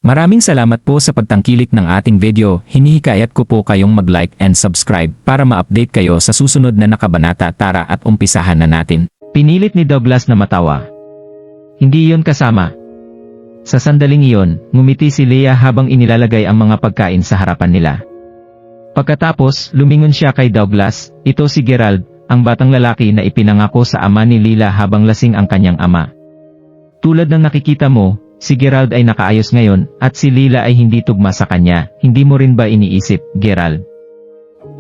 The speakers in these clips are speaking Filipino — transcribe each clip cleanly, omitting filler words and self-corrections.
Maraming salamat po sa pagtangkilik ng ating video. Hinihikayat ko po kayong mag-like and subscribe para ma-update kayo sa susunod na nakabanata. Tara at umpisahan na natin. Pinilit ni Douglas na matawa. Hindi iyon kasama. Sa sandaling iyon, ngumiti si Leah habang inilalagay ang mga pagkain sa harapan nila. Pagkatapos, lumingon siya kay Douglas. Ito si Gerald, ang batang lalaki na ipinangako sa ama ni Lila habang lasing ang kanyang ama. Tulad ng nakikita mo, si Gerald ay nakaayos ngayon, at si Lila ay hindi tugma sa kanya. Hindi mo rin ba iniisip, Gerald?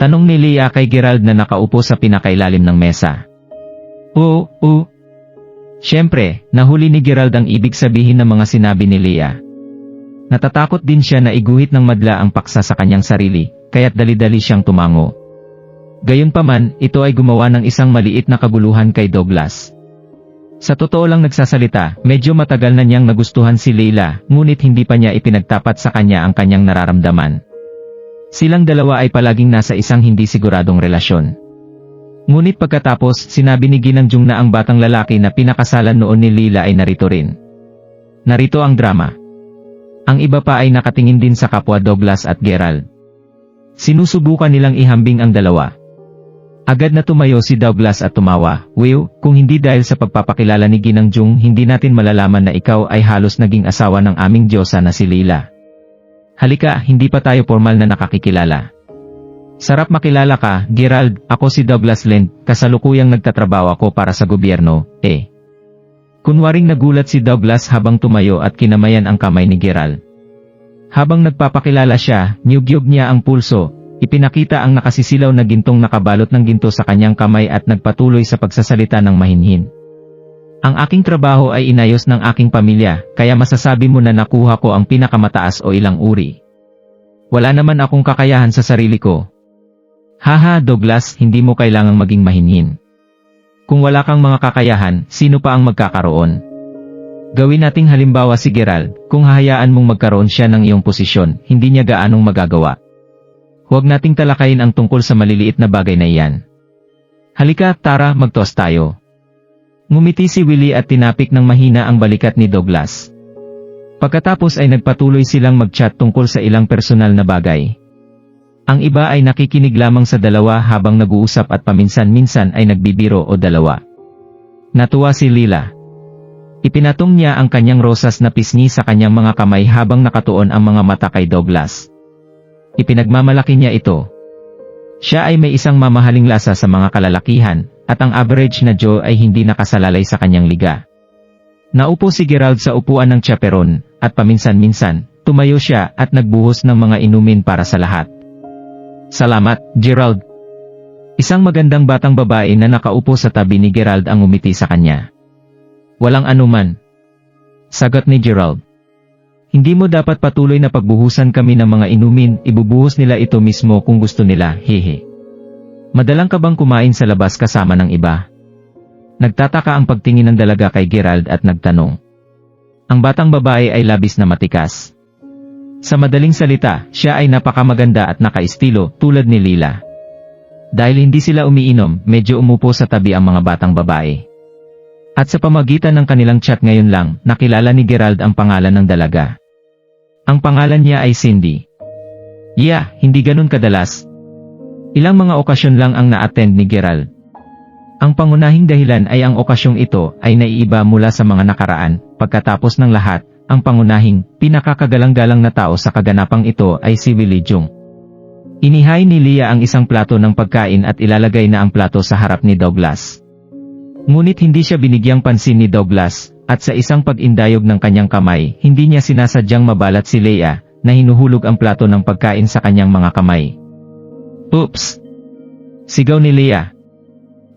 Tanong ni Leah kay Gerald na nakaupo sa pinakailalim ng mesa. Oo. Siyempre, nahuli ni Gerald ang ibig sabihin ng mga sinabi ni Leah. Natatakot din siya na iguhit ng madla ang paksa sa kanyang sarili, kaya't dali-dali siyang tumango. Gayunpaman, ito ay gumawa ng isang maliit na kaguluhan kay Douglas. Sa totoo lang nagsasalita, medyo matagal na niyang nagustuhan si Leila, ngunit hindi pa niya ipinagtapat sa kanya ang kanyang nararamdaman. Silang dalawa ay palaging nasa isang hindi siguradong relasyon. Ngunit pagkatapos, sinabi ni Ginangjung na ang batang lalaki na pinakasalan noon ni Lila ay narito rin. Narito ang drama. Ang iba pa ay nakatingin din sa kapwa Douglas at Gerald. Sinusubukan nilang ihambing ang dalawa. Agad na tumayo si Douglas at tumawa. Well, kung hindi dahil sa pagpapakilala ni Ginangjung, hindi natin malalaman na ikaw ay halos naging asawa ng aming Diyosa na si Lila. Halika, hindi pa tayo formal na nakakikilala. Sarap makilala ka, Gerald. Ako si Douglas Lind, kasalukuyang nagtatrabaho ako para sa gobyerno, Kunwaring nagulat si Douglas habang tumayo at kinamayan ang kamay ni Gerald. Habang nagpapakilala siya, niyugyug niya ang pulso, ipinakita ang nakasisilaw na gintong nakabalot ng ginto sa kanyang kamay at nagpatuloy sa pagsasalita ng mahinhin. Ang aking trabaho ay inayos ng aking pamilya, kaya masasabi mo na nakuha ko ang pinakamataas o ilang uri. Wala naman akong kakayahan sa sarili ko. Haha Douglas, hindi mo kailangang maging mahinhin. Kung wala kang mga kakayahan, sino pa ang magkakaroon? Gawin nating halimbawa si Gerald, kung hahayaan mong magkaroon siya ng iyong posisyon, hindi niya gaanong magagawa. Huwag nating talakayin ang tungkol sa maliliit na bagay na iyan. Halika, tara, magtoast tayo. Ngumiti si Willie at tinapik ng mahina ang balikat ni Douglas. Pagkatapos ay nagpatuloy silang mag-chat tungkol sa ilang personal na bagay. Ang iba ay nakikinig lamang sa dalawa habang nag-uusap at paminsan-minsan ay nagbibiro o dalawa. Natuwa si Lila. Ipinatong niya ang kanyang rosas na pisngi sa kanyang mga kamay habang nakatuon ang mga mata kay Douglas. Ipinagmamalaki niya ito. Siya ay may isang mamahaling lasa sa mga kalalakihan, at ang average na Joe ay hindi nakasalalay sa kanyang liga. Naupo si Gerald sa upuan ng chaperon, at paminsan-minsan, tumayo siya at nagbuhos ng mga inumin para sa lahat. Salamat, Gerald. Isang magandang batang babae na nakaupo sa tabi ni Gerald ang umiti sa kanya. Walang anuman. Sagot ni Gerald. Hindi mo dapat patuloy na pagbuhusan kami ng mga inumin, ibubuhos nila ito mismo kung gusto nila, hehe. Madalang ka bang kumain sa labas kasama ng iba? Nagtataka ang pagtingin ng dalaga kay Gerald at nagtanong. Ang batang babae ay labis na matikas. Sa madaling salita, siya ay napakamaganda at nakaistilo, tulad ni Lila. Dahil hindi sila umiinom, medyo umupo sa tabi ang mga batang babae. At sa pamagitan ng kanilang chat ngayon lang, nakilala ni Gerald ang pangalan ng dalaga. Ang pangalan niya ay Cindy. Yeah, hindi ganun kadalas. Ilang mga okasyon lang ang na-attend ni Gerald. Ang pangunahing dahilan ay ang okasyong ito ay naiiba mula sa mga nakaraan. Pagkatapos ng lahat, ang pangunahing, pinakakagalang-galang na tao sa kaganapang ito ay si Willie Jung. Inihay ni Leah ang isang plato ng pagkain at ilalagay na ang plato sa harap ni Douglas. Ngunit hindi siya binigyang pansin ni Douglas, at sa isang pag-indayog ng kanyang kamay, hindi niya sinasadyang mabalat si Leah, na hinuhulog ang plato ng pagkain sa kanyang mga kamay. Oops! Sigaw ni Leah.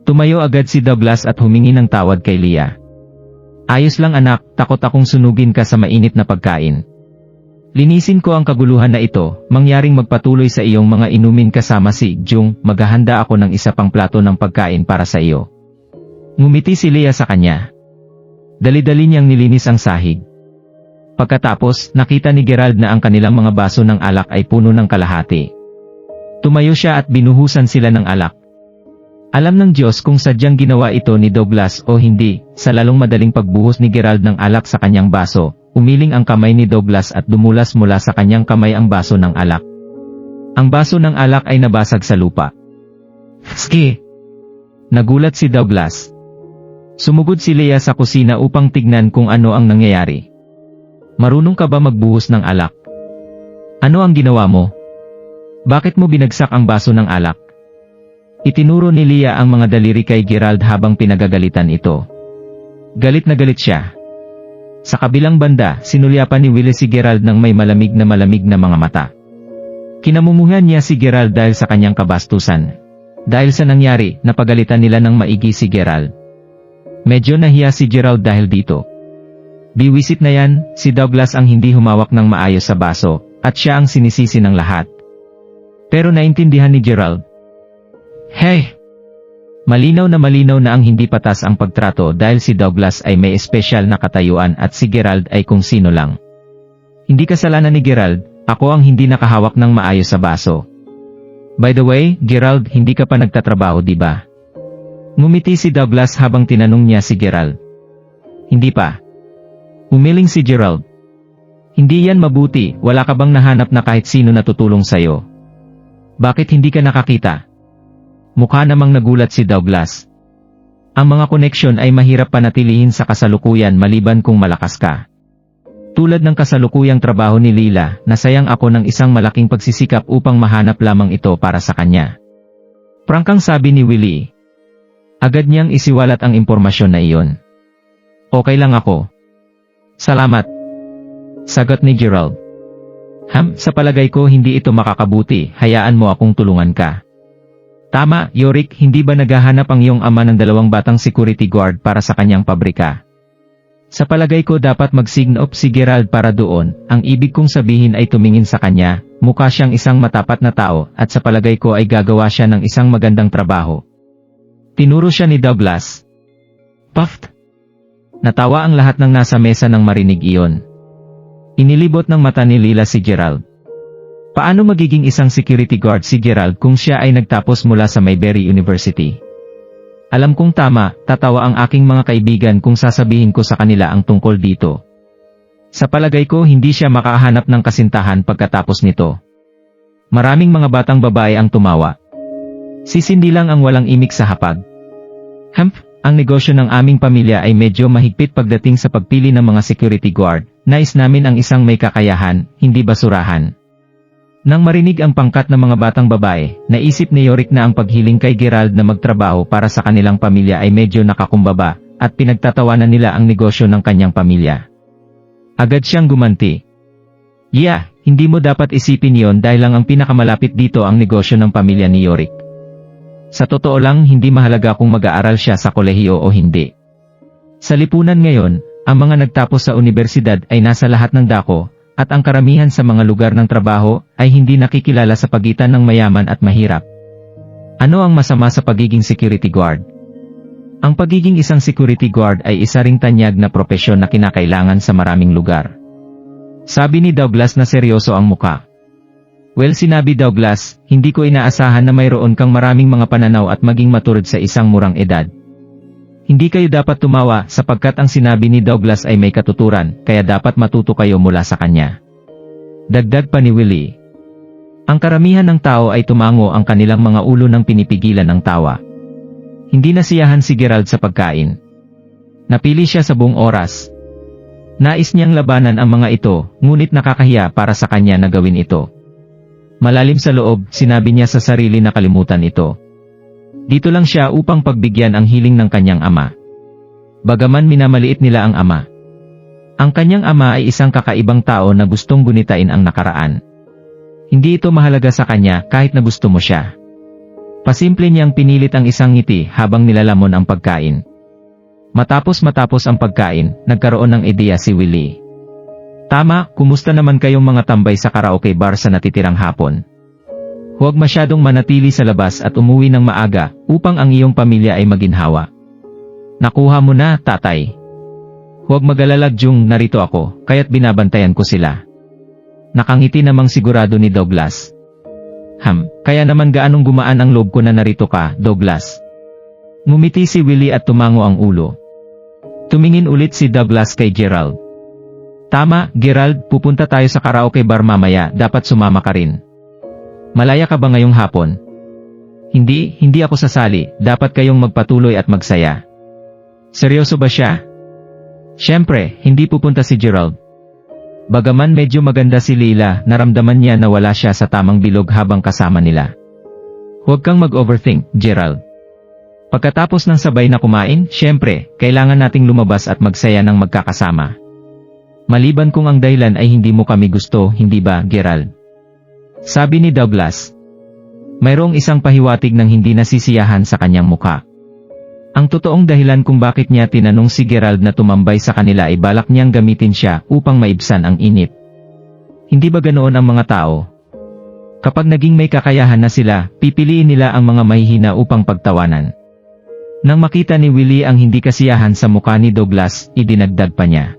Tumayo agad si Douglas at humingi ng tawad kay Leah. Ayos lang anak, takot akong sunugin ka sa mainit na pagkain. Linisin ko ang kaguluhan na ito, mangyaring magpatuloy sa iyong mga inumin kasama si Jung, maghahanda ako ng isa pang plato ng pagkain para sa iyo. Ngumiti si Leah sa kanya. Dali-dali niyang nilinis ang sahig. Pagkatapos, nakita ni Gerald na ang kanilang mga baso ng alak ay puno ng kalahati. Tumayo siya at binuhusan sila ng alak. Alam ng Diyos kung sadyang ginawa ito ni Douglas o hindi, sa lalong madaling pagbuhos ni Gerald ng alak sa kanyang baso, umiling ang kamay ni Douglas at dumulas mula sa kanyang kamay ang baso ng alak. Ang baso ng alak ay nabasag sa lupa. Ski! Nagulat si Douglas. Sumugod si Leah sa kusina upang tignan kung ano ang nangyayari. Marunong ka ba magbuhos ng alak? Ano ang ginawa mo? Bakit mo binagsak ang baso ng alak? Itinuro ni Leah ang mga daliri kay Gerald habang pinagagalitan ito. Galit na galit siya. Sa kabilang banda, sinulyapan ni Willie si Gerald ng may malamig na mga mata. Kinamumuhan niya si Gerald dahil sa kanyang kabastusan. Dahil sa nangyari, napagalitan nila ng maigi si Gerald. Medyo nahiya si Gerald dahil dito. Biwisit na yan, si Douglas ang hindi humawak ng maayos sa baso, at siya ang sinisisi ng lahat. Pero naintindihan ni Gerald. Hey! Malinaw na ang hindi patas ang pagtrato dahil si Douglas ay may espesyal na katayuan at si Gerald ay kung sino lang. Hindi kasalanan ni Gerald, ako ang hindi nakahawak ng maayos sa baso. By the way, Gerald, hindi ka pa nagtatrabaho di ba? Ngumiti si Douglas habang tinanong niya si Gerald. Hindi pa. Umiling si Gerald. Hindi yan mabuti, wala ka bang nahanap na kahit sino na tutulong sayo? Bakit hindi ka nakakita? Mukha namang nagulat si Douglas. Ang mga koneksyon ay mahirap panatilihin sa kasalukuyan maliban kung malakas ka. Tulad ng kasalukuyang trabaho ni Lila, nasayang ako ng isang malaking pagsisikap upang mahanap lamang ito para sa kanya. Prangkang sabi ni Willie. Agad niyang isiwalat ang impormasyon na iyon. Okay lang ako. Salamat. Sagot ni Gerald. Sa palagay ko hindi ito makakabuti, hayaan mo akong tulungan ka. Tama, Yorick, hindi ba naghahanap ang iyong ama ng 2 batang security guard para sa kanyang pabrika? Sa palagay ko dapat mag-sign up si Gerald para doon, ang ibig kong sabihin ay tumingin sa kanya, mukha siyang isang matapat na tao at sa palagay ko ay gagawa siya ng isang magandang trabaho. Tinuro siya ni Douglas. Puffed! Natawa ang lahat ng nasa mesa nang marinig iyon. Inilibot ng mata ni Lila si Gerald. Paano magiging isang security guard si Gerald kung siya ay nagtapos mula sa Mayberry University? Alam kong tama, tatawa ang aking mga kaibigan kung sasabihin ko sa kanila ang tungkol dito. Sa palagay ko hindi siya makahanap ng kasintahan pagkatapos nito. Maraming mga batang babae ang tumawa. Si Cindy lang ang walang imik sa hapag. Ang negosyo ng aming pamilya ay medyo mahigpit pagdating sa pagpili ng mga security guard. Nais namin ang isang may kakayahan, hindi basurahan. Nang marinig ang pangkat ng mga batang babae, naisip ni Yorick na ang paghiling kay Gerald na magtrabaho para sa kanilang pamilya ay medyo nakakumbaba, at pinagtatawanan nila ang negosyo ng kanyang pamilya. Agad siyang gumanti. Yeah, hindi mo dapat isipin yon dahil lang ang pinakamalapit dito ang negosyo ng pamilya ni Yorick. Sa totoo lang hindi mahalaga kung mag-aaral siya sa kolehiyo o hindi. Sa lipunan ngayon, ang mga nagtapos sa universidad ay nasa lahat ng dako, at ang karamihan sa mga lugar ng trabaho ay hindi nakikilala sa pagitan ng mayaman at mahirap. Ano ang masama sa pagiging security guard? Ang pagiging isang security guard ay isa ring tanyag na propesyon na kinakailangan sa maraming lugar. Sabi ni Douglas na seryoso ang muka. Well, sinabi Douglas, hindi ko inaasahan na mayroon kang maraming mga pananaw at maging maturad sa isang murang edad. Hindi kayo dapat tumawa sapagkat ang sinabi ni Douglas ay may katuturan, kaya dapat matuto kayo mula sa kanya. Dagdag pa ni Willie. Ang karamihan ng tao ay tumango ang kanilang mga ulo nang pinipigilan ng tawa. Hindi nasiyahan si Gerald sa pagkain. Napili siya sa buong oras. Nais niyang labanan ang mga ito, ngunit nakakahiya para sa kanya na gawin ito. Malalim sa loob, sinabi niya sa sarili na kalimutan ito. Dito lang siya upang pagbigyan ang hiling ng kanyang ama. Bagaman minamaliit nila ang ama. Ang kanyang ama ay isang kakaibang tao na gustong gunitain ang nakaraan. Hindi ito mahalaga sa kanya kahit na gusto mo siya. Pasimple niyang pinilit ang isang ngiti habang nilalamon ang pagkain. Matapos ang pagkain, nagkaroon ng ideya si Willie. Tama, kumusta naman kayong mga tambay sa karaoke bar sa natitirang hapon? Huwag masyadong manatili sa labas at umuwi ng maaga upang ang iyong pamilya ay maginhawa. Nakuha mo na, tatay. Huwag mag-alala, Jung, narito ako, kaya't binabantayan ko sila. Nakangiti namang sigurado ni Douglas. Kaya naman gaanong gumaan ang loob ko na narito ka, Douglas. Ngumiti si Willie at tumango ang ulo. Tumingin ulit si Douglas kay Gerald. Tama, Gerald, pupunta tayo sa karaoke bar mamaya, dapat sumama ka rin. Malaya ka ba ngayong hapon? Hindi ako sasali, dapat kayong magpatuloy at magsaya. Seryoso ba siya? Siyempre, hindi pupunta si Gerald. Bagaman medyo maganda si Leila, naramdaman niya na wala siya sa tamang bilog habang kasama nila. Huwag kang mag-overthink, Gerald. Pagkatapos ng sabay na kumain, siyempre, kailangan nating lumabas at magsaya ng magkakasama. Maliban kung ang dahilan ay hindi mo kami gusto, hindi ba, Gerald? Sabi ni Douglas. Mayroong isang pahiwatig ng hindi nasisiyahan sa kanyang muka. Ang totoong dahilan kung bakit niya tinanong si Gerald na tumambay sa kanila ay balak niyang gamitin siya upang maibsan ang init. Hindi ba ganoon ang mga tao? Kapag naging may kakayahan na sila, pipiliin nila ang mga mahihina upang pagtawanan. Nang makita ni Willie ang hindi kasiyahan sa muka ni Douglas, idinagdag pa niya.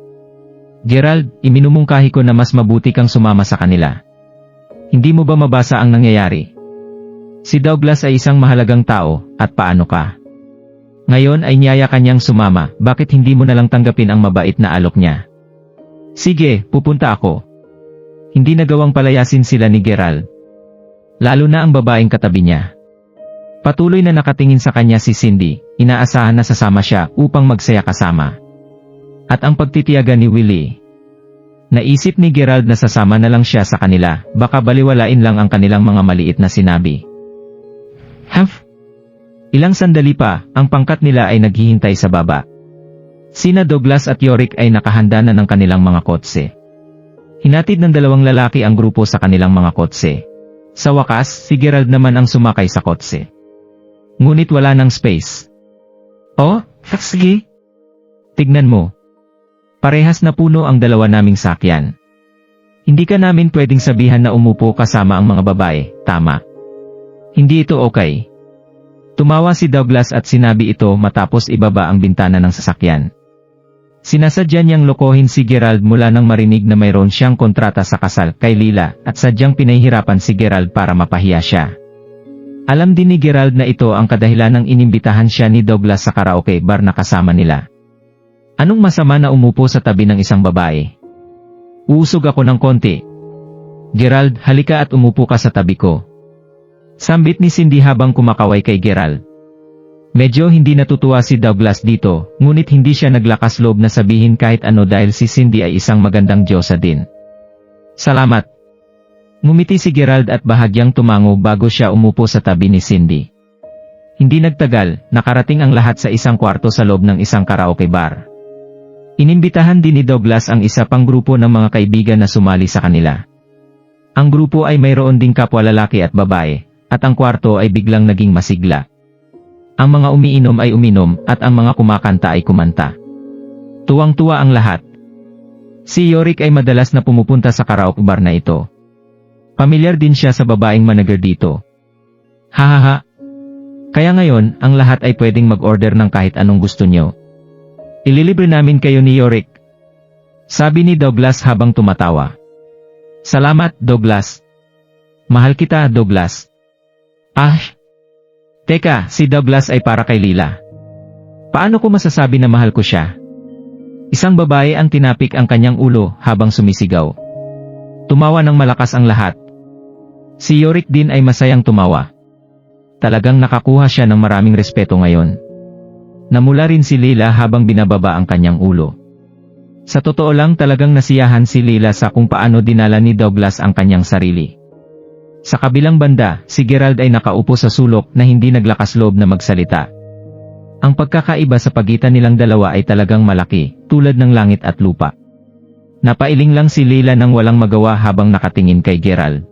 Gerald, iminumungkahi ko na mas mabuti kang sumama sa kanila. Hindi mo ba mabasa ang nangyayari? Si Douglas ay isang mahalagang tao, at paano ka? Ngayon ay niyaya kanyang sumama, bakit hindi mo nalang tanggapin ang mabait na alok niya? Sige, pupunta ako. Hindi nagawang palayasin sila ni Gerald. Lalo na ang babaeng katabi niya. Patuloy na nakatingin sa kanya si Cindy, inaasahan na sasama siya upang magsaya kasama. At ang pagtitiyaga ni Willie. Naisip ni Gerald na sasama na lang siya sa kanila, baka baliwalain lang ang kanilang mga maliit na sinabi. Ilang sandali pa, ang pangkat nila ay naghihintay sa baba. Sina Douglas at Yorick ay nakahanda na ng kanilang mga kotse. Hinatid ng dalawang lalaki ang grupo sa kanilang mga kotse. Sa wakas, si Gerald naman ang sumakay sa kotse. Ngunit wala ng space. Oh, sige. Tignan mo. Parehas na puno ang dalawa naming sakyan. Hindi ka namin pwedeng sabihan na umupo kasama ang mga babae, tama? Hindi ito okay. Tumawa si Douglas at sinabi ito matapos ibaba ang bintana ng sasakyan. Sinasadya niyang lokohin si Gerald mula nang marinig na mayroon siyang kontrata sa kasal kay Leila at sadyang pinahihirapan si Gerald para mapahiya siya. Alam din ni Gerald na ito ang kadahilan ng inimbitahan siya ni Douglas sa karaoke bar na kasama nila. Anong masama na umupo sa tabi ng isang babae? Uusog ako ng konti. Gerald, halika at umupo ka sa tabi ko. Sambit ni Cindy habang kumakaway kay Gerald. Medyo hindi natutuwa si Douglas dito, ngunit hindi siya naglakas loob na sabihin kahit ano dahil si Cindy ay isang magandang diyosa din. Salamat. Ngumiti si Gerald at bahagyang tumango bago siya umupo sa tabi ni Cindy. Hindi nagtagal, nakarating ang lahat sa isang kwarto sa loob ng isang karaoke bar. Inimbitahan din ni Douglas ang isa pang grupo ng mga kaibigan na sumali sa kanila. Ang grupo ay mayroon ding kapwa lalaki at babae, at ang kwarto ay biglang naging masigla. Ang mga umiinom ay uminom at ang mga kumakanta ay kumanta. Tuwang-tuwa ang lahat. Si Yorick ay madalas na pumupunta sa karaoke bar na ito. Pamilyar din siya sa babaeng manager dito. Hahaha. Kaya ngayon, ang lahat ay pwedeng mag-order ng kahit anong gusto nyo. Ililibre namin kayo ni Yorick. Sabi ni Douglas habang tumatawa. Salamat, Douglas. Mahal kita, Douglas. Teka, si Douglas ay para kay Leila. Paano ko masasabi na mahal ko siya? Isang babae ang tinapik ang kanyang ulo habang sumisigaw. Tumawa ng malakas ang lahat. Si Yorick din ay masayang tumawa. Talagang nakakuha siya ng maraming respeto ngayon. Namula rin si Leila habang binababa ang kanyang ulo. Sa totoo lang talagang nasiyahan si Leila sa kung paano dinala ni Douglas ang kanyang sarili. Sa kabilang banda, si Gerald ay nakaupo sa sulok na hindi naglakas loob na magsalita. Ang pagkakaiba sa pagitan nilang dalawa ay talagang malaki, tulad ng langit at lupa. Napailing lang si Leila nang walang magawa habang nakatingin kay Gerald.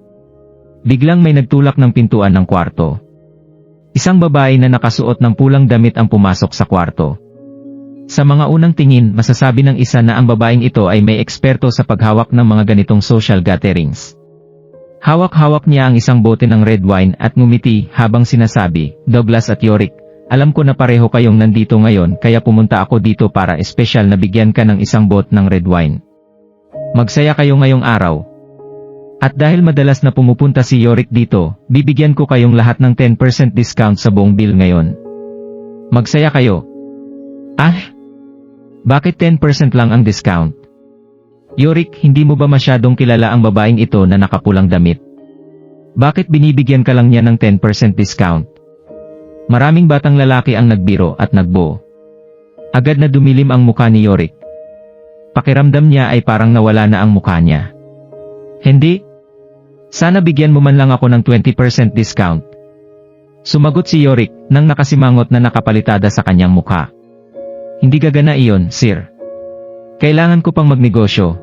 Biglang may nagtulak ng pintuan ng kwarto. Isang babae na nakasuot ng pulang damit ang pumasok sa kwarto. Sa mga unang tingin, masasabi ng isa na ang babaeng ito ay may eksperto sa paghawak ng mga ganitong social gatherings. Hawak-hawak niya ang isang bote ng red wine at ngumiti habang sinasabi, Douglas at Yorick, alam ko na pareho kayong nandito ngayon kaya pumunta ako dito para espesyal na bigyan ka ng isang bot ng red wine. Magsaya kayo ngayong araw. At dahil madalas na pumupunta si Yorick dito, bibigyan ko kayong lahat ng 10% discount sa buong bill ngayon. Magsaya kayo. Bakit 10% lang ang discount? Yorick, hindi mo ba masyadong kilala ang babaeng ito na nakapulang damit? Bakit binibigyan ka lang niya ng 10% discount? Maraming batang lalaki ang nagbiro at nagbuo. Agad na dumilim ang mukha ni Yorick. Pakiramdam niya ay parang nawala na ang mukha niya. Hindi. Sana bigyan mo man lang ako ng 20% discount. Sumagot si Yorick nang nakasimangot na nakapalitada sa kanyang mukha. Hindi gagana iyon, sir. Kailangan ko pang magnegosyo.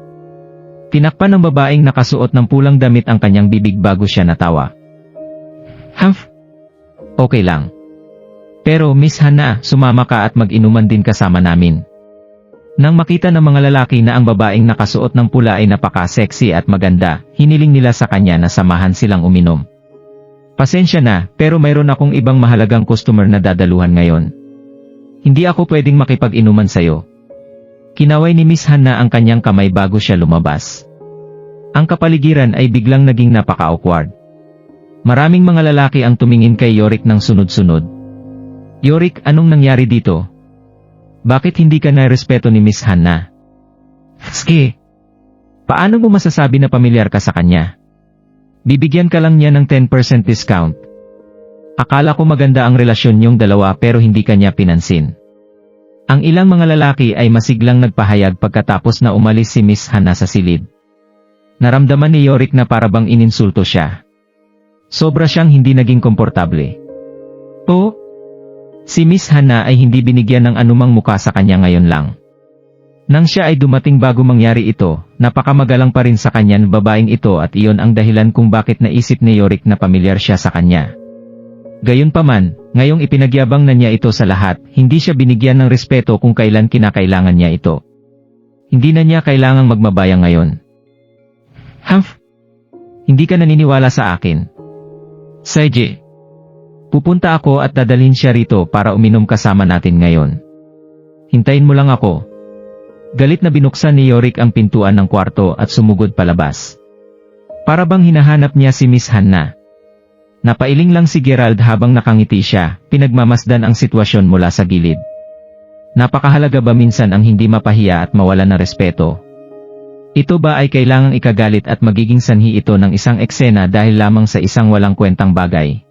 Tinakpan ng babaeng nakasuot ng pulang damit ang kanyang bibig bago siya natawa. Humph. Okay lang. Pero Miss Hana, sumama ka at mag-inuman din kasama namin. Nang makita ng mga lalaki na ang babaeng nakasuot ng pula ay napaka-sexy at maganda, hiniling nila sa kanya na samahan silang uminom. Pasensya na, pero mayroon akong ibang mahalagang customer na dadaluhan ngayon. Hindi ako pwedeng makipag-inuman sayo. Kinaway ni Miss Hana ang kanyang kamay bago siya lumabas. Ang kapaligiran ay biglang naging napaka-awkward. Maraming mga lalaki ang tumingin kay Yorick ng sunod-sunod. Yorick, anong nangyari dito? Bakit hindi ka na-respeto ni Miss Hana? Ski. Paano mo masasabi na pamilyar ka sa kanya? Bibigyan ka lang niya ng 10% discount. Akala ko maganda ang relasyon niyong dalawa pero hindi ka niya pinansin. Ang ilang mga lalaki ay masiglang nagpahayag pagkatapos na umalis si Miss Hana sa silid. Naramdaman ni Yorick na parabang ininsulto siya. Sobra siyang hindi naging komportable. Oh? Si Miss Hana ay hindi binigyan ng anumang muka sa kanya ngayon lang. Nang siya ay dumating bago mangyari ito, napakamagalang pa rin sa kanya ng babaeng ito at iyon ang dahilan kung bakit naisip ni Yorick na pamilyar siya sa kanya. Gayunpaman, ngayong ipinagyabang na niya ito sa lahat, hindi siya binigyan ng respeto kung kailan kinakailangan niya ito. Hindi na niya kailangang magmabaya ngayon. Humph! Hindi ka naniniwala sa akin. Saiji. Pupunta ako at dadalhin siya rito para uminom kasama natin ngayon. Hintayin mo lang ako. Galit na binuksan ni Yorick ang pintuan ng kwarto at sumugod palabas. Para bang hinahanap niya si Miss Hana. Napailing lang si Gerald habang nakangiti siya, pinagmamasdan ang sitwasyon mula sa gilid. Napakahalaga ba minsan ang hindi mapahiya at mawala ng respeto? Ito ba ay kailangang ikagalit at magiging sanhi ito ng isang eksena dahil lamang sa isang walang kwentang bagay?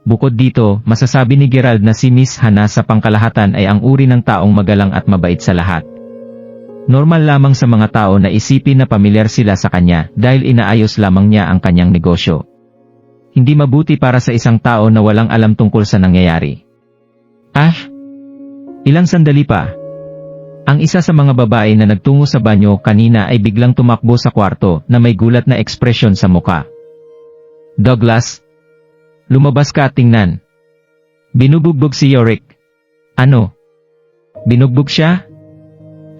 Bukod dito, masasabi ni Gerald na si Miss Hana sa pangkalahatan ay ang uri ng taong magalang at mabait sa lahat. Normal lamang sa mga tao na isipin na pamilyar sila sa kanya dahil inaayos lamang niya ang kanyang negosyo. Hindi mabuti para sa isang tao na walang alam tungkol sa nangyayari. Ilang sandali pa. Ang isa sa mga babae na nagtungo sa banyo kanina ay biglang tumakbo sa kwarto na may gulat na ekspresyon sa muka. Douglas, lumabas ka at tingnan. Binubugbog si Yorick. Ano? Binugbog siya?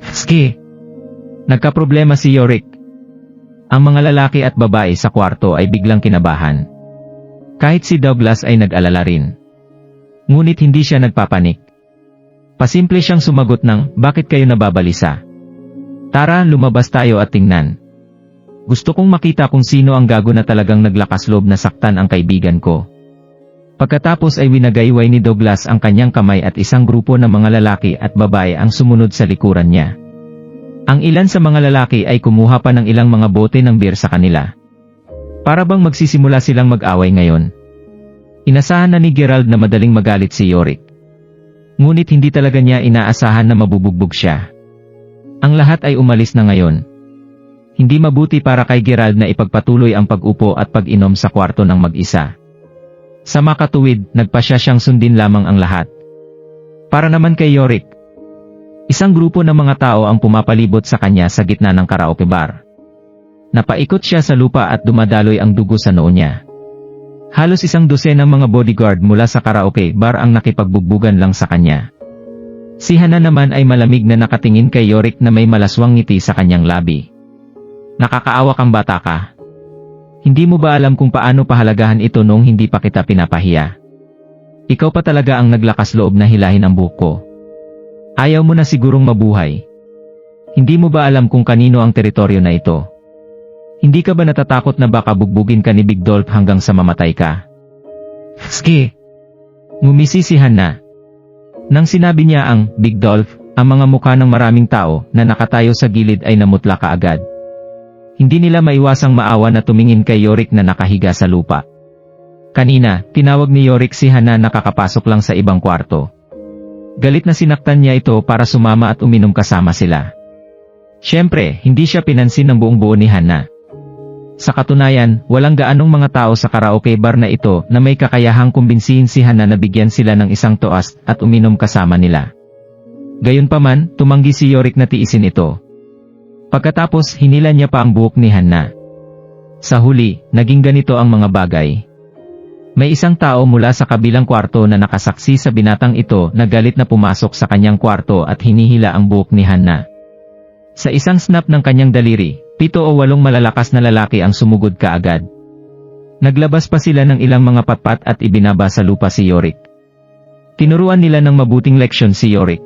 Ski. Nagkaproblema si Yorick. Ang mga lalaki at babae sa kwarto ay biglang kinabahan. Kahit si Douglas ay nag-alala rin. Ngunit hindi siya nagpapanik. Pasimple siyang sumagot ng, bakit kayo nababalisa? Tara, lumabas tayo at tingnan. Gusto kong makita kung sino ang gago na talagang naglakas loob na saktan ang kaibigan ko. Pagkatapos ay winagayway ni Douglas ang kanyang kamay at isang grupo ng mga lalaki at babae ang sumunod sa likuran niya. Ang ilan sa mga lalaki ay kumuha pa ng ilang mga bote ng beer sa kanila. Para bang magsisimula silang mag-away ngayon. Inasahan na ni Gerald na madaling magalit si Yorick. Ngunit hindi talaga niya inaasahan na mabubugbog siya. Ang lahat ay umalis na ngayon. Hindi mabuti para kay Gerald na ipagpatuloy ang pag-upo at pag-inom sa kwarto ng mag-isa. Sa makatuwid, nagpasya siyang sundin lamang ang lahat. Para naman kay Yorick, isang grupo ng mga tao ang pumapalibot sa kanya sa gitna ng karaoke bar. Napaikot siya sa lupa at dumadaloy ang dugo sa noo niya. Halos isang dosenang mga bodyguard mula sa karaoke bar ang nakipagbugbugan lang sa kanya. Si Hana naman ay malamig na nakatingin kay Yorick na may malaswang ngiti sa kanyang labi. Nakakaawa kang bata ka. Hindi mo ba alam kung paano pahalagahan ito noong hindi pa kita pinapahiya? Ikaw pa talaga ang naglakas loob na hilahin ang buhok ko. Ayaw mo na sigurong mabuhay. Hindi mo ba alam kung kanino ang teritoryo na ito? Hindi ka ba natatakot na baka bugbugin ka ni Big Dolph hanggang sa mamatay ka? Ski. Ngumisi si Hana. Nang sinabi niya ang Big Dolph, ang mga mukha ng maraming tao na nakatayo sa gilid ay namutla kaagad. Hindi nila maiwasang maawa na tumingin kay Yorick na nakahiga sa lupa. Kanina, tinawag ni Yorick si Hana na kakapasok lang sa ibang kwarto. Galit na sinaktan niya ito para sumama at uminom kasama sila. Siyempre, hindi siya pinansin ng buong buo ni Hana. Sa katunayan, walang gaanong mga tao sa karaoke bar na ito na may kakayahang kumbinsihin si Hana na bigyan sila ng isang toast at uminom kasama nila. Gayunpaman, tumanggi si Yorick na tiisin ito. Pagkatapos, hinila niya pa ang buhok ni Hana. Sa huli, naging ganito ang mga bagay. May isang tao mula sa kabilang kwarto na nakasaksi sa binatang ito na galit na pumasok sa kanyang kwarto at hinihila ang buhok ni Hana. Sa isang snap ng kanyang daliri, 7 o 8 malalakas na lalaki ang sumugod kaagad. Naglabas pa sila ng ilang mga patpat at ibinaba sa lupa si Yorick. Tinuruan nila ng mabuting leksyon si Yorick.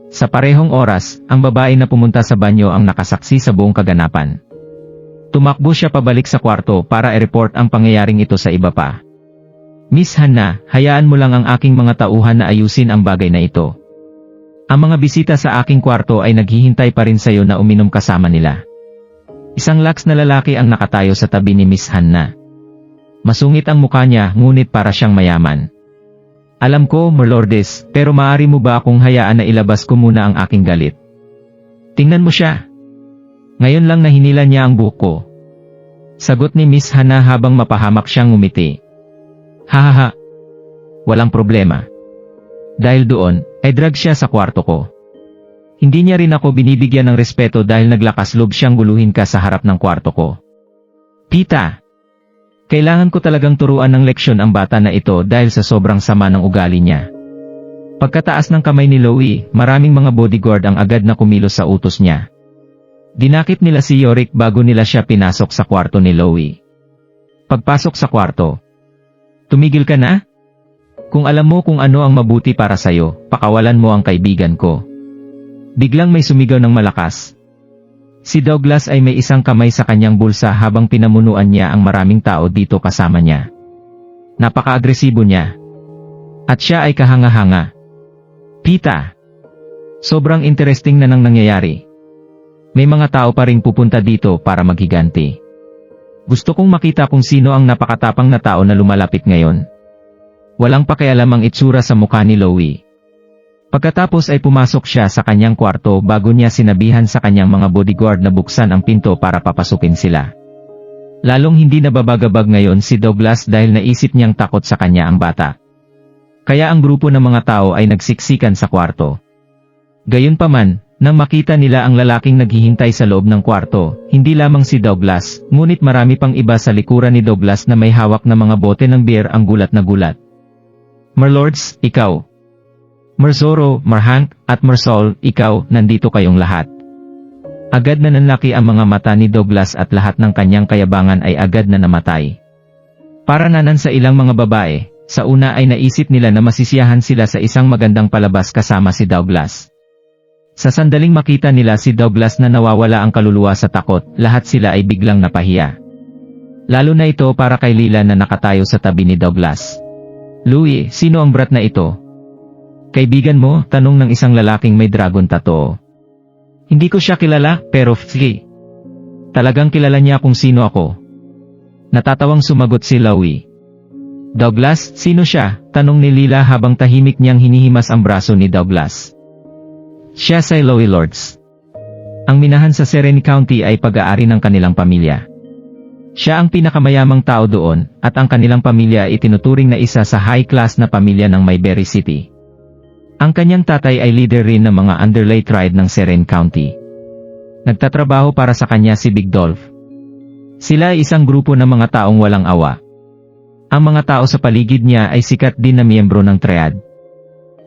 Sa parehong oras, ang babae na pumunta sa banyo ang nakasaksi sa buong kaganapan. Tumakbo siya pabalik sa kwarto para i-report ang pangyayaring ito sa iba pa. Miss Hana, hayaan mo lang ang aking mga tauhan na ayusin ang bagay na ito. Ang mga bisita sa aking kwarto ay naghihintay pa rin sa'yo na uminom kasama nila. Isang laks na lalaki ang nakatayo sa tabi ni Miss Hana. Masungit ang mukha niya, ngunit para siyang mayaman. Alam ko, Merlordes, pero maaari mo ba akong hayaan na ilabas ko muna ang aking galit? Tingnan mo siya. Ngayon lang nahinila niya ang buhok ko. Sagot ni Miss Hana habang mapahamak siyang ngumiti. Hahaha. Walang problema. Dahil doon, ay drag siya sa kwarto ko. Hindi niya rin ako binibigyan ng respeto dahil naglakas loob siyang guluhin ka sa harap ng kwarto ko. Pita! Kailangan ko talagang turuan ng leksyon ang bata na ito dahil sa sobrang sama ng ugali niya. Pagkataas ng kamay ni Louie, maraming mga bodyguard ang agad na kumilos sa utos niya. Dinakip nila si Yorick bago nila siya pinasok sa kwarto ni Louie. Pagpasok sa kwarto, tumigil ka na? Kung alam mo kung ano ang mabuti para sayo, pakawalan mo ang kaibigan ko. Biglang may sumigaw ng malakas. Si Douglas ay may isang kamay sa kanyang bulsa habang pinamunuan niya ang maraming tao dito kasama niya. Napaka-agresibo niya. At siya ay kahanga-hanga. Pita! Sobrang interesting na nang nangyayari. May mga tao pa ring pupunta dito para maghiganti. Gusto kong makita kung sino ang napakatapang na tao na lumalapit ngayon. Walang pakialam ang itsura sa mukha ni Louie. Pagkatapos ay pumasok siya sa kanyang kwarto bago niya sinabihan sa kanyang mga bodyguard na buksan ang pinto para papasukin sila. Lalong hindi nababagabag ngayon si Douglas dahil naisip niyang takot sa kanya ang bata. Kaya ang grupo ng mga tao ay nagsiksikan sa kwarto. Gayunpaman, nang makita nila ang lalaking naghihintay sa loob ng kwarto, hindi lamang si Douglas, ngunit marami pang iba sa likuran ni Douglas na may hawak na mga bote ng beer ang gulat na gulat. Merlords, ikaw. Merzoro, Merhank, at Mersol, ikaw, nandito kayong lahat. Agad na nanlaki ang mga mata ni Douglas at lahat ng kanyang kayabangan ay agad na namatay. Para nanan sa ilang mga babae, sa una ay naisip nila na masisiyahan sila sa isang magandang palabas kasama si Douglas. Sa sandaling makita nila si Douglas na nawawala ang kaluluwa sa takot, lahat sila ay biglang napahiya. Lalo na ito para kay Lila na nakatayo sa tabi ni Douglas. Louie, sino ang brat na ito? Kaibigan mo, tanong ng isang lalaking may dragon tattoo. Hindi ko siya kilala, pero talagang kilala niya kung sino ako. Natatawang sumagot si Louie. Douglas, sino siya? Tanong ni Lila habang tahimik niyang hinihimas ang braso ni Douglas. Siya si Louie Lords. Ang minahan sa Serene County ay pag-aari ng kanilang pamilya. Siya ang pinakamayamang tao doon, at ang kanilang pamilya ay itinuturing na isa sa high-class na pamilya ng Mayberry City. Ang kanyang tatay ay leader rin ng mga Underlay tribe ng Serene County. Nagtatrabaho para sa kanya si Big Dolph. Sila ay isang grupo ng mga taong walang awa. Ang mga tao sa paligid niya ay sikat din na miyembro ng triad.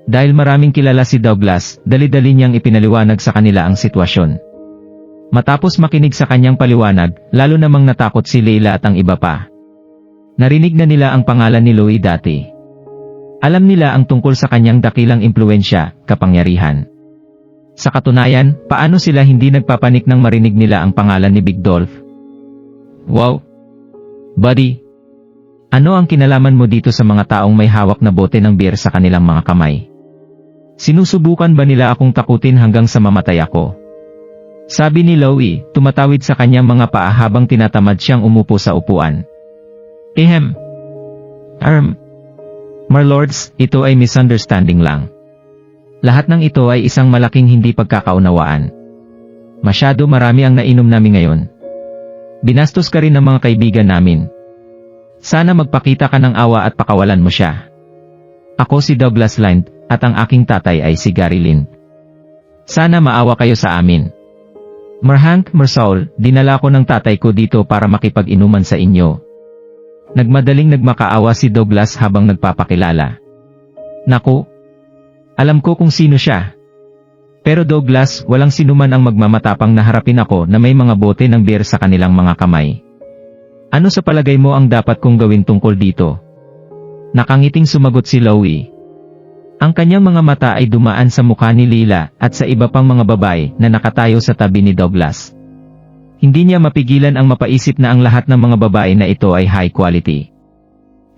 Dahil maraming kilala si Douglas, dali-dali niyang ipinaliwanag sa kanila ang sitwasyon. Matapos makinig sa kanyang paliwanag, lalo namang natakot si Leila at ang iba pa. Narinig na nila ang pangalan ni Louie dati. Alam nila ang tungkol sa kanyang dakilang impluensya, kapangyarihan. Sa katunayan, paano sila hindi nagpapanik nang marinig nila ang pangalan ni Big Dolph? Wow! Buddy! Ano ang kinalaman mo dito sa mga taong may hawak na bote ng beer sa kanilang mga kamay? Sinusubukan ba nila akong takutin hanggang sa mamatay ako? Sabi ni Loie, tumatawid sa kanyang mga paa habang tinatamad siyang umupo sa upuan. Ehem. My lords, ito ay misunderstanding lang. Lahat ng ito ay isang malaking hindi pagkakaunawaan. Masyado marami ang nainom namin ngayon. Binastos ka rin ng mga kaibigan namin. Sana magpakita ka ng awa at pakawalan mo siya. Ako si Douglas Lind, at ang aking tatay ay si Gary Lind. Sana maawa kayo sa amin. Merhank, Mersaul, dinala ko ng tatay ko dito para makipag-inuman sa inyo. Nagmadaling nagmakaawa si Douglas habang nagpapakilala. Naku, alam ko kung sino siya. Pero Douglas, walang sinuman ang magmamatapang na harapin ako na may mga bote ng beer sa kanilang mga kamay. Ano sa palagay mo ang dapat kong gawin tungkol dito? Nakangiting sumagot si Loie. Ang kanyang mga mata ay dumaan sa mukha ni Lila at sa iba pang mga babae na nakatayo sa tabi ni Douglas. Hindi niya mapigilan ang mapaisip na ang lahat ng mga babae na ito ay high quality.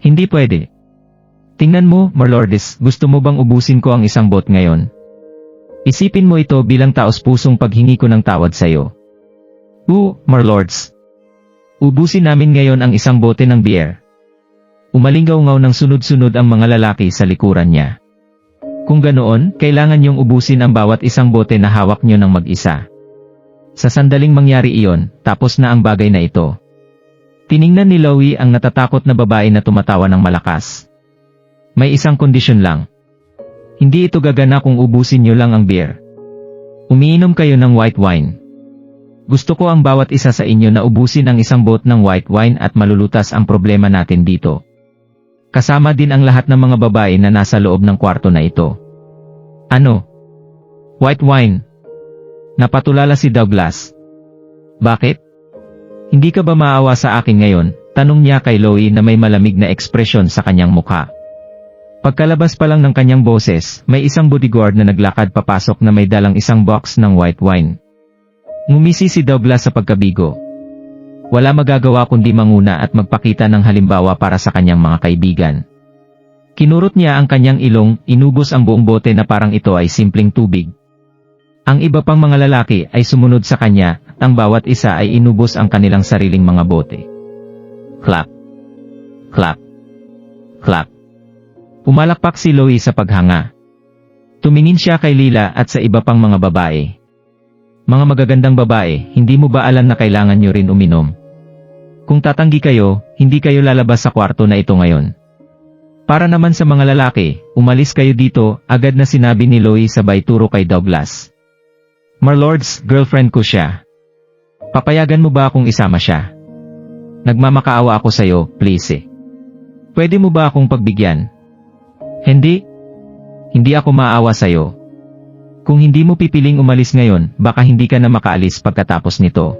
Hindi pwede. Tingnan mo, Marlordes, gusto mo bang ubusin ko ang isang bot ngayon? Isipin mo ito bilang taos-pusong paghingi ko ng tawad sa'yo. Marlords. Ubusin namin ngayon ang isang bote ng beer. Umalingaw-ngaw ng sunod-sunod ang mga lalaki sa likuran niya. Kung ganoon, kailangan niyong ubusin ang bawat isang bote na hawak niyo ng mag-isa. Sa sandaling mangyari iyon, tapos na ang bagay na ito. Tiningnan ni Loie ang natatakot na babae na tumatawa ng malakas. May isang kondisyon lang. Hindi ito gagana kung ubusin niyo lang ang beer. Umiinom kayo ng white wine. Gusto ko ang bawat isa sa inyo na ubusin ang isang bot ng white wine at malulutas ang problema natin dito. Kasama din ang lahat ng mga babae na nasa loob ng kwarto na ito. Ano? White wine? Napatulala si Douglas. Bakit? Hindi ka ba maawa sa akin ngayon? Tanong niya kay Loie na may malamig na ekspresyon sa kanyang mukha. Pagkalabas pa lang ng kanyang boses, may isang bodyguard na naglakad papasok na may dalang isang box ng white wine. Ngumisi si Douglas sa pagkabigo. Wala magagawa kundi manguna at magpakita ng halimbawa para sa kanyang mga kaibigan. Kinurot niya ang kanyang ilong, inubos ang buong bote na parang ito ay simpleng tubig. Ang iba pang mga lalaki ay sumunod sa kanya, at ang bawat isa ay inubos ang kanilang sariling mga bote. Clap. Clap. Clap. Pumalakpak si Loie sa paghanga. Tumingin siya kay Lila at sa iba pang mga babae. Mga magagandang babae, hindi mo ba alam na kailangan nyo rin uminom? Kung tatanggi kayo, hindi kayo lalabas sa kwarto na ito ngayon. Para naman sa mga lalaki, umalis kayo dito, agad na sinabi ni Loie sabay turo kay Douglas. Marlords, girlfriend ko siya. Papayagan mo ba akong isama siya? Nagmamakaawa ako sa'yo, please. Pwede mo ba akong pagbigyan? Hindi. Hindi ako maawa sa'yo. Kung hindi mo pipiling umalis ngayon, baka hindi ka na makaalis pagkatapos nito.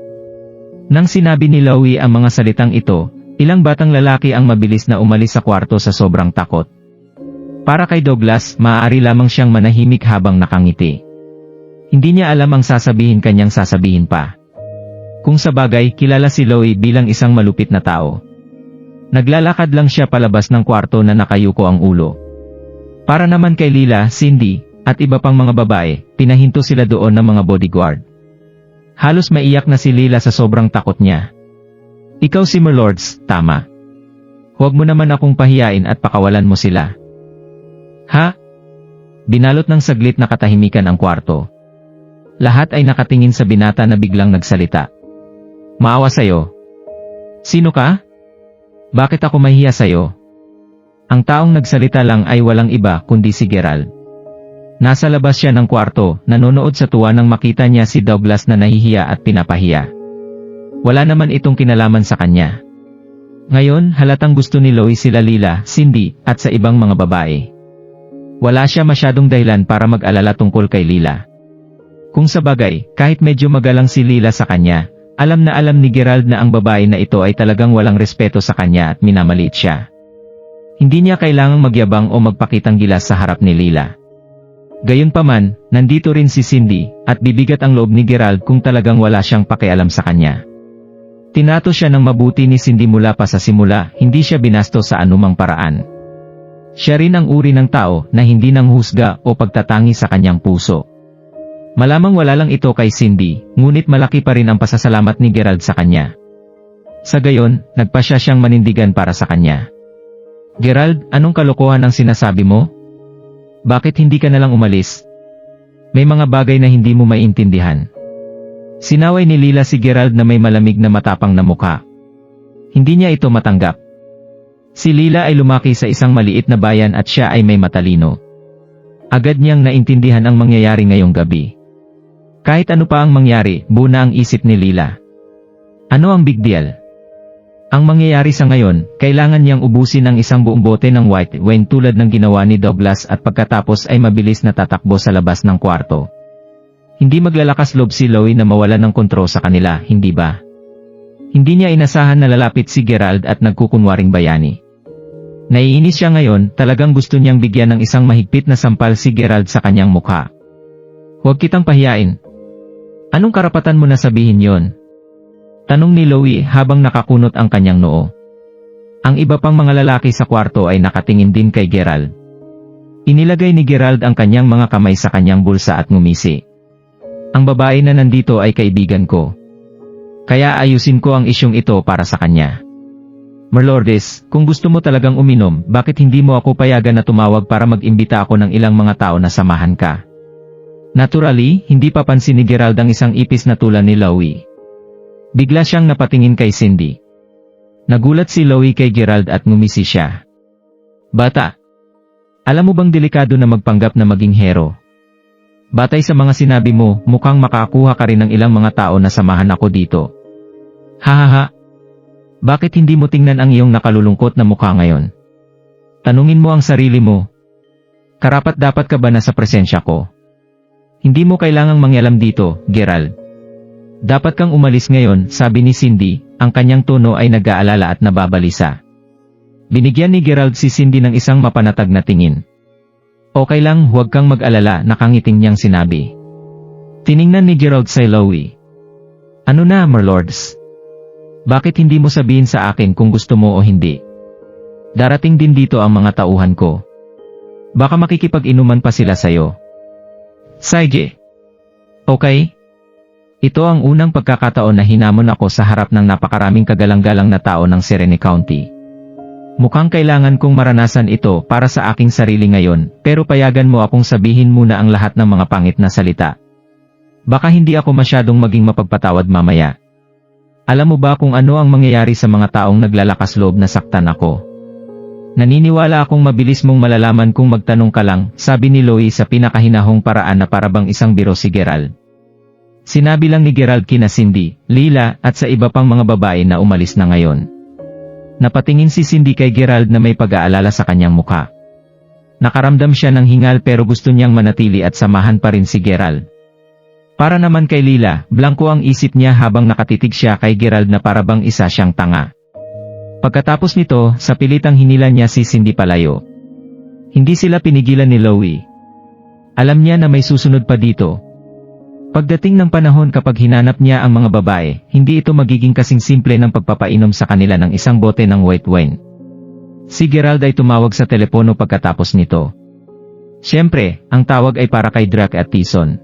Nang sinabi ni Loie ang mga salitang ito, ilang batang lalaki ang mabilis na umalis sa kwarto sa sobrang takot. Para kay Douglas, maaari lamang siyang manahimik habang nakangiti. Hindi niya alam ang sasabihin kanyang sasabihin pa. Kung sa bagay, kilala si Loie bilang isang malupit na tao. Naglalakad lang siya palabas ng kwarto na nakayuko ang ulo. Para naman kay Lila, Cindy, at iba pang mga babae, pinahinto sila doon ng mga bodyguard. Halos maiyak na si Lila sa sobrang takot niya. Ikaw si Marlords, tama. Huwag mo naman akong pahiyain at pakawalan mo sila. Ha? Binalot ng saglit na katahimikan ang kwarto. Lahat ay nakatingin sa binata na biglang nagsalita. Maawa sa'yo. Sino ka? Bakit ako mahiya sa'yo? Ang taong nagsalita lang ay walang iba kundi si Gerald. Nasa labas siya ng kwarto, nanonood sa tuwa nang makita niya si Douglas na nahihiya at pinapahiya. Wala naman itong kinalaman sa kanya. Ngayon, halatang gusto ni Loie sila Lila, Cindy, at sa ibang mga babae. Wala siya masyadong dahilan para mag-alala tungkol kay Lila. Kung sa bagay, kahit medyo magalang si Lila sa kanya, alam na alam ni Gerald na ang babae na ito ay talagang walang respeto sa kanya at minamaliit siya. Hindi niya kailangang magyabang o magpakitang gilas sa harap ni Lila. Gayunpaman, nandito rin si Cindy, at bibigat ang loob ni Gerald kung talagang wala siyang pakialam sa kanya. Tinato siya ng mabuti ni Cindy mula pa sa simula, hindi siya binasto sa anumang paraan. Siya rin ang uri ng tao na hindi nanghusga o pagtatangi sa kanyang puso. Malamang wala lang ito kay Cindy, ngunit malaki pa rin ang pasasalamat ni Gerald sa kanya. Sa gayon, nagpasya siyang manindigan para sa kanya. Gerald, anong kalokohan ang sinasabi mo? Bakit hindi ka nalang umalis? May mga bagay na hindi mo maintindihan. Sinaway ni Lila si Gerald na may malamig na matapang na mukha. Hindi niya ito matanggap. Si Lila ay lumaki sa isang maliit na bayan at siya ay may matalino. Agad niyang naintindihan ang mangyayari ngayong gabi. Kahit ano pa ang mangyari, buo na ang isip ni Lila. Ano ang big deal? Ang mangyayari sa ngayon, kailangan niyang ubusin ang isang buong bote ng white wine tulad ng ginawa ni Douglas at pagkatapos ay mabilis na tatakbo sa labas ng kwarto. Hindi maglalakas loob si Loie na mawala ng kontrol sa kanila, hindi ba? Hindi niya inasahan na lalapit si Gerald at nagkukunwaring bayani. Naiinis siya ngayon, talagang gusto niyang bigyan ng isang mahigpit na sampal si Gerald sa kanyang mukha. Huwag kitang pahiyain. Anong karapatan mo na sabihin yon? Tanong ni Loie habang nakakunot ang kanyang noo. Ang iba pang mga lalaki sa kwarto ay nakatingin din kay Gerald. Inilagay ni Gerald ang kanyang mga kamay sa kanyang bulsa at ngumisi. Ang babae na nandito ay kaibigan ko. Kaya ayusin ko ang isyong ito para sa kanya. Merlourdes, kung gusto mo talagang uminom, bakit hindi mo ako payagan na tumawag para mag-imbita ako ng ilang mga tao na samahan ka? Naturally, hindi papansin ni Gerald ang isang ipis na tulad ni Loie. Bigla siyang napatingin kay Cindy. Nagulat si Loie kay Gerald at ngumisi siya. Bata, alam mo bang delikado na magpanggap na maging hero? Batay sa mga sinabi mo, mukhang makakuha ka rin ng ilang mga tao na samahan ako dito. Hahaha. Bakit hindi mo tingnan ang iyong nakalulungkot na mukha ngayon? Tanungin mo ang sarili mo. Karapat-dapat ka ba na sa presensya ko? Hindi mo kailangang mangyalam dito, Gerald. Dapat kang umalis ngayon, sabi ni Cindy, ang kanyang tono ay nag-aalala at nababalisa. Binigyan ni Gerald si Cindy ng isang mapanatag na tingin. Okay lang, huwag kang mag-alala, nakangiting niyang sinabi. Tiningnan ni Gerald si Loie. Ano na, Merlourdes? Bakit hindi mo sabihin sa akin kung gusto mo o hindi? Darating din dito ang mga tauhan ko. Baka makikipag-inuman pa sila sayo. Sige. Okay? Ito ang unang pagkakataon na hinamon ako sa harap ng napakaraming kagalang-galang na tao ng Serene County. Mukhang kailangan kong maranasan ito para sa aking sarili ngayon, pero payagan mo akong sabihin muna ang lahat ng mga pangit na salita. Baka hindi ako masyadong maging mapagpatawad mamaya. Alam mo ba kung ano ang mangyayari sa mga taong naglalakas loob na saktan ako? Naniniwala akong mabilis mong malalaman kung magtanong ka lang, sabi ni Loie sa pinakahinahong paraan na parabang isang biro si Gerald. Sinabi lang ni Gerald kina Cindy, Lila, at sa iba pang mga babae na umalis na ngayon. Napatingin si Cindy kay Gerald na may pag-aalala sa kanyang mukha. Nakaramdam siya ng hingal pero gusto niyang manatili at samahan pa rin si Gerald. Para naman kay Lila, blanko ang isip niya habang nakatitig siya kay Gerald na parabang isa siyang tanga. Pagkatapos nito, sa pilitang hinila niya si Cindy palayo. Hindi sila pinigilan ni Loie. Alam niya na may susunod pa dito. Pagdating ng panahon kapag hinanap niya ang mga babae, hindi ito magiging kasing simple ng pagpapainom sa kanila ng isang bote ng white wine. Si Gerald ay tumawag sa telepono pagkatapos nito. Siyempre, ang tawag ay para kay Drake at Tyson.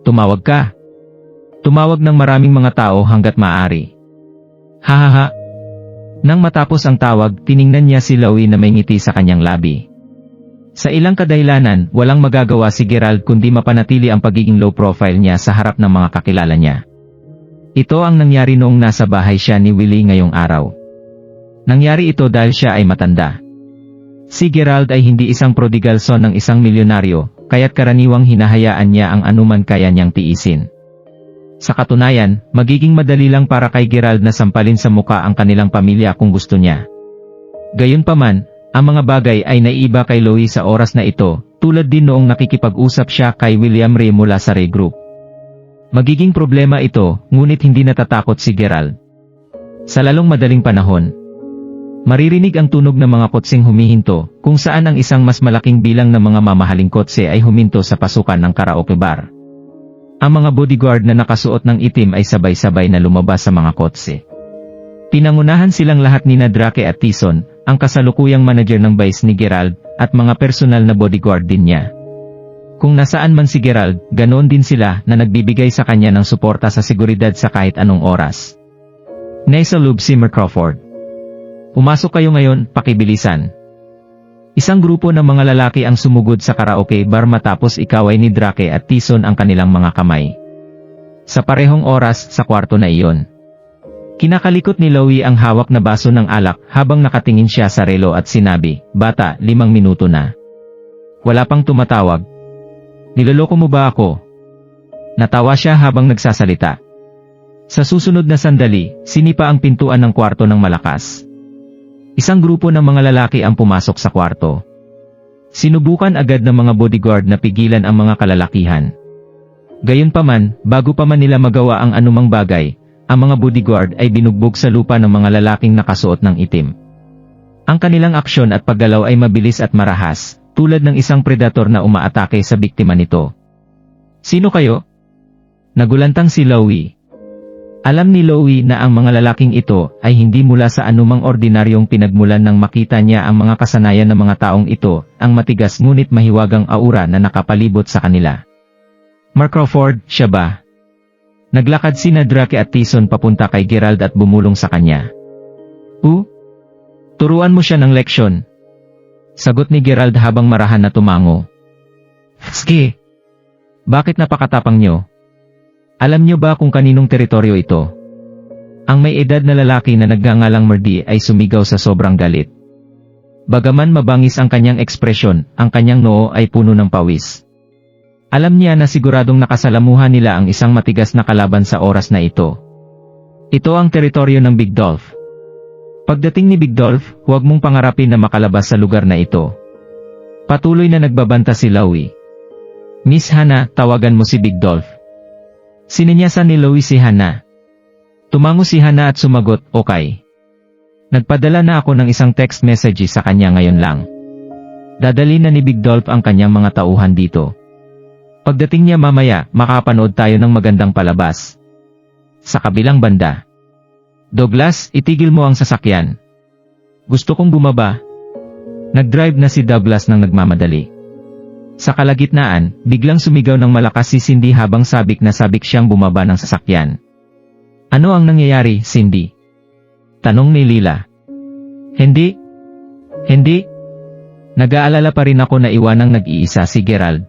Tumawag ka. Tumawag ng maraming mga tao hanggat maaari. Hahaha. Nang matapos ang tawag, tiningnan niya si Loie na may ngiti sa kanyang labi. Sa ilang kadahilanan, walang magagawa si Gerald kundi mapanatili ang pagiging low profile niya sa harap ng mga kakilala niya. Ito ang nangyari noong nasa bahay siya ni Willie ngayong araw. Nangyari ito dahil siya ay matanda. Si Gerald ay hindi isang prodigal son ng isang milyonaryo, kaya't karaniwang hinahayaan niya ang anuman kaya niyang tiisin. Sa katunayan, magiging madali lang para kay Gerald na sampalin sa muka ang kanilang pamilya kung gusto niya. Gayunpaman, ang mga bagay ay naiiba kay Loie sa oras na ito, tulad din noong nakikipag-usap siya kay William Ray mula sa Ray Group. Magiging problema ito, ngunit hindi natatakot si Gerald. Sa lalong madaling panahon, maririnig ang tunog ng mga kotseng humihinto, kung saan ang isang mas malaking bilang ng mga mamahaling kotse ay huminto sa pasukan ng karaoke bar. Ang mga bodyguard na nakasuot ng itim ay sabay-sabay na lumabas sa mga kotse. Pinangunahan silang lahat ni Drake at Tyson, ang kasalukuyang manager ng Vice ni Gerald, at mga personal na bodyguard din niya. Kung nasaan man si Gerald, ganoon din sila na nagbibigay sa kanya ng suporta sa seguridad sa kahit anong oras. Nasa loob si Mark Crawford. Pumasok kayo ngayon, pakibilisan. Isang grupo ng mga lalaki ang sumugod sa karaoke bar matapos ikaway ni Drake at Tyson ang kanilang mga kamay. Sa parehong oras sa kwarto na iyon. Kinakalikot ni Louie ang hawak na baso ng alak habang nakatingin siya sa relo at sinabi, "Bata, 5 minuto na." Wala pang tumatawag. "Niloloko mo ba ako?" Natawa siya habang nagsasalita. Sa susunod na sandali, sinipa ang pintuan ng kwarto ng malakas. Isang grupo ng mga lalaki ang pumasok sa kwarto. Sinubukan agad ng mga bodyguard na pigilan ang mga kalalakihan. Gayunpaman, bago pa man nila magawa ang anumang bagay, ang mga bodyguard ay binugbog sa lupa ng mga lalaking nakasuot ng itim. Ang kanilang aksyon at paggalaw ay mabilis at marahas, tulad ng isang predator na umaatake sa biktima nito. "Sino kayo?" Nagulantang si Louie. Alam ni Louie na ang mga lalaking ito ay hindi mula sa anumang ordinaryong pinagmulan nang makita niya ang mga kasanayan ng mga taong ito, ang matigas ngunit mahiwagang aura na nakapalibot sa kanila. "Mark Crawford, siya ba?" Naglakad sina Drake at Tyson papunta kay Gerald at bumulong sa kanya. Turuan mo siya ng leksyon." Sagot ni Gerald habang marahan na tumango. "Sige. Bakit napakatapang nyo? Alam nyo ba kung kaninong teritoryo ito?" Ang may edad na lalaki na nagngangalang Murdy ay sumigaw sa sobrang galit. Bagaman mabangis ang kanyang ekspresyon, ang kanyang noo ay puno ng pawis. Alam niya na siguradong nakasalamuhan nila ang isang matigas na kalaban sa oras na ito. Ito ang teritoryo ng Big Dolph. Pagdating ni Big Dolph, huwag mong pangarapin na makalabas sa lugar na ito. Patuloy na nagbabanta si Louie. "Miss Hannah, tawagan mo si Big Dolph." Sininyasan ni Louie si Hannah. Tumango si Hannah at sumagot, "Okay." Nagpadala na ako ng isang text message sa kanya ngayon lang. Dadali na ni Big Dolph ang kanyang mga tauhan dito. Pagdating niya mamaya, makapanood tayo ng magandang palabas. Sa kabilang banda. "Douglas, itigil mo ang sasakyan. Gusto kong bumaba." Nag-drive na si Douglas nang nagmamadali. Sa kalagitnaan, biglang sumigaw ng malakas si Cindy habang sabik na sabik siyang bumaba ng sasakyan. "Ano ang nangyayari, Cindy?" tanong ni Lila. Hindi. Nag-aalala pa rin ako na iwanang nag-iisa si Gerald.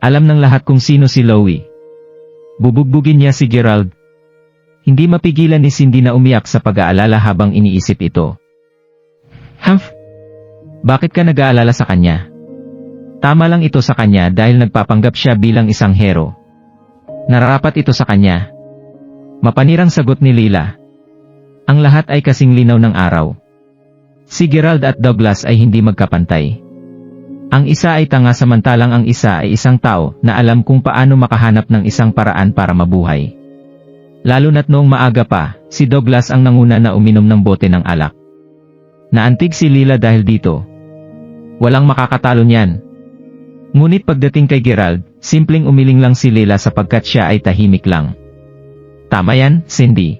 Alam ng lahat kung sino si Louie. Bubugbugin niya si Gerald. Hindi mapigilan ni Cindy na umiyak sa pag-aalala habang iniisip ito. Bakit ka nag-aalala sa kanya? Tama lang ito sa kanya dahil nagpapanggap siya bilang isang hero. Nararapat ito sa kanya. Mapanirang sagot ni Lila. Ang lahat ay kasing linaw ng araw. Si Gerald at Douglas ay hindi magkapantay. Ang isa ay tanga samantalang ang isa ay isang tao na alam kung paano makahanap ng isang paraan para mabuhay. Lalo na't noong maaga pa, si Douglas ang nanguna na uminom ng bote ng alak. Naantig si Lila dahil dito. Walang makakatalo niyan. Ngunit pagdating kay Gerald, simpleng umiling lang si Lila sapagkat siya ay tahimik lang. Tama yan, Cindy.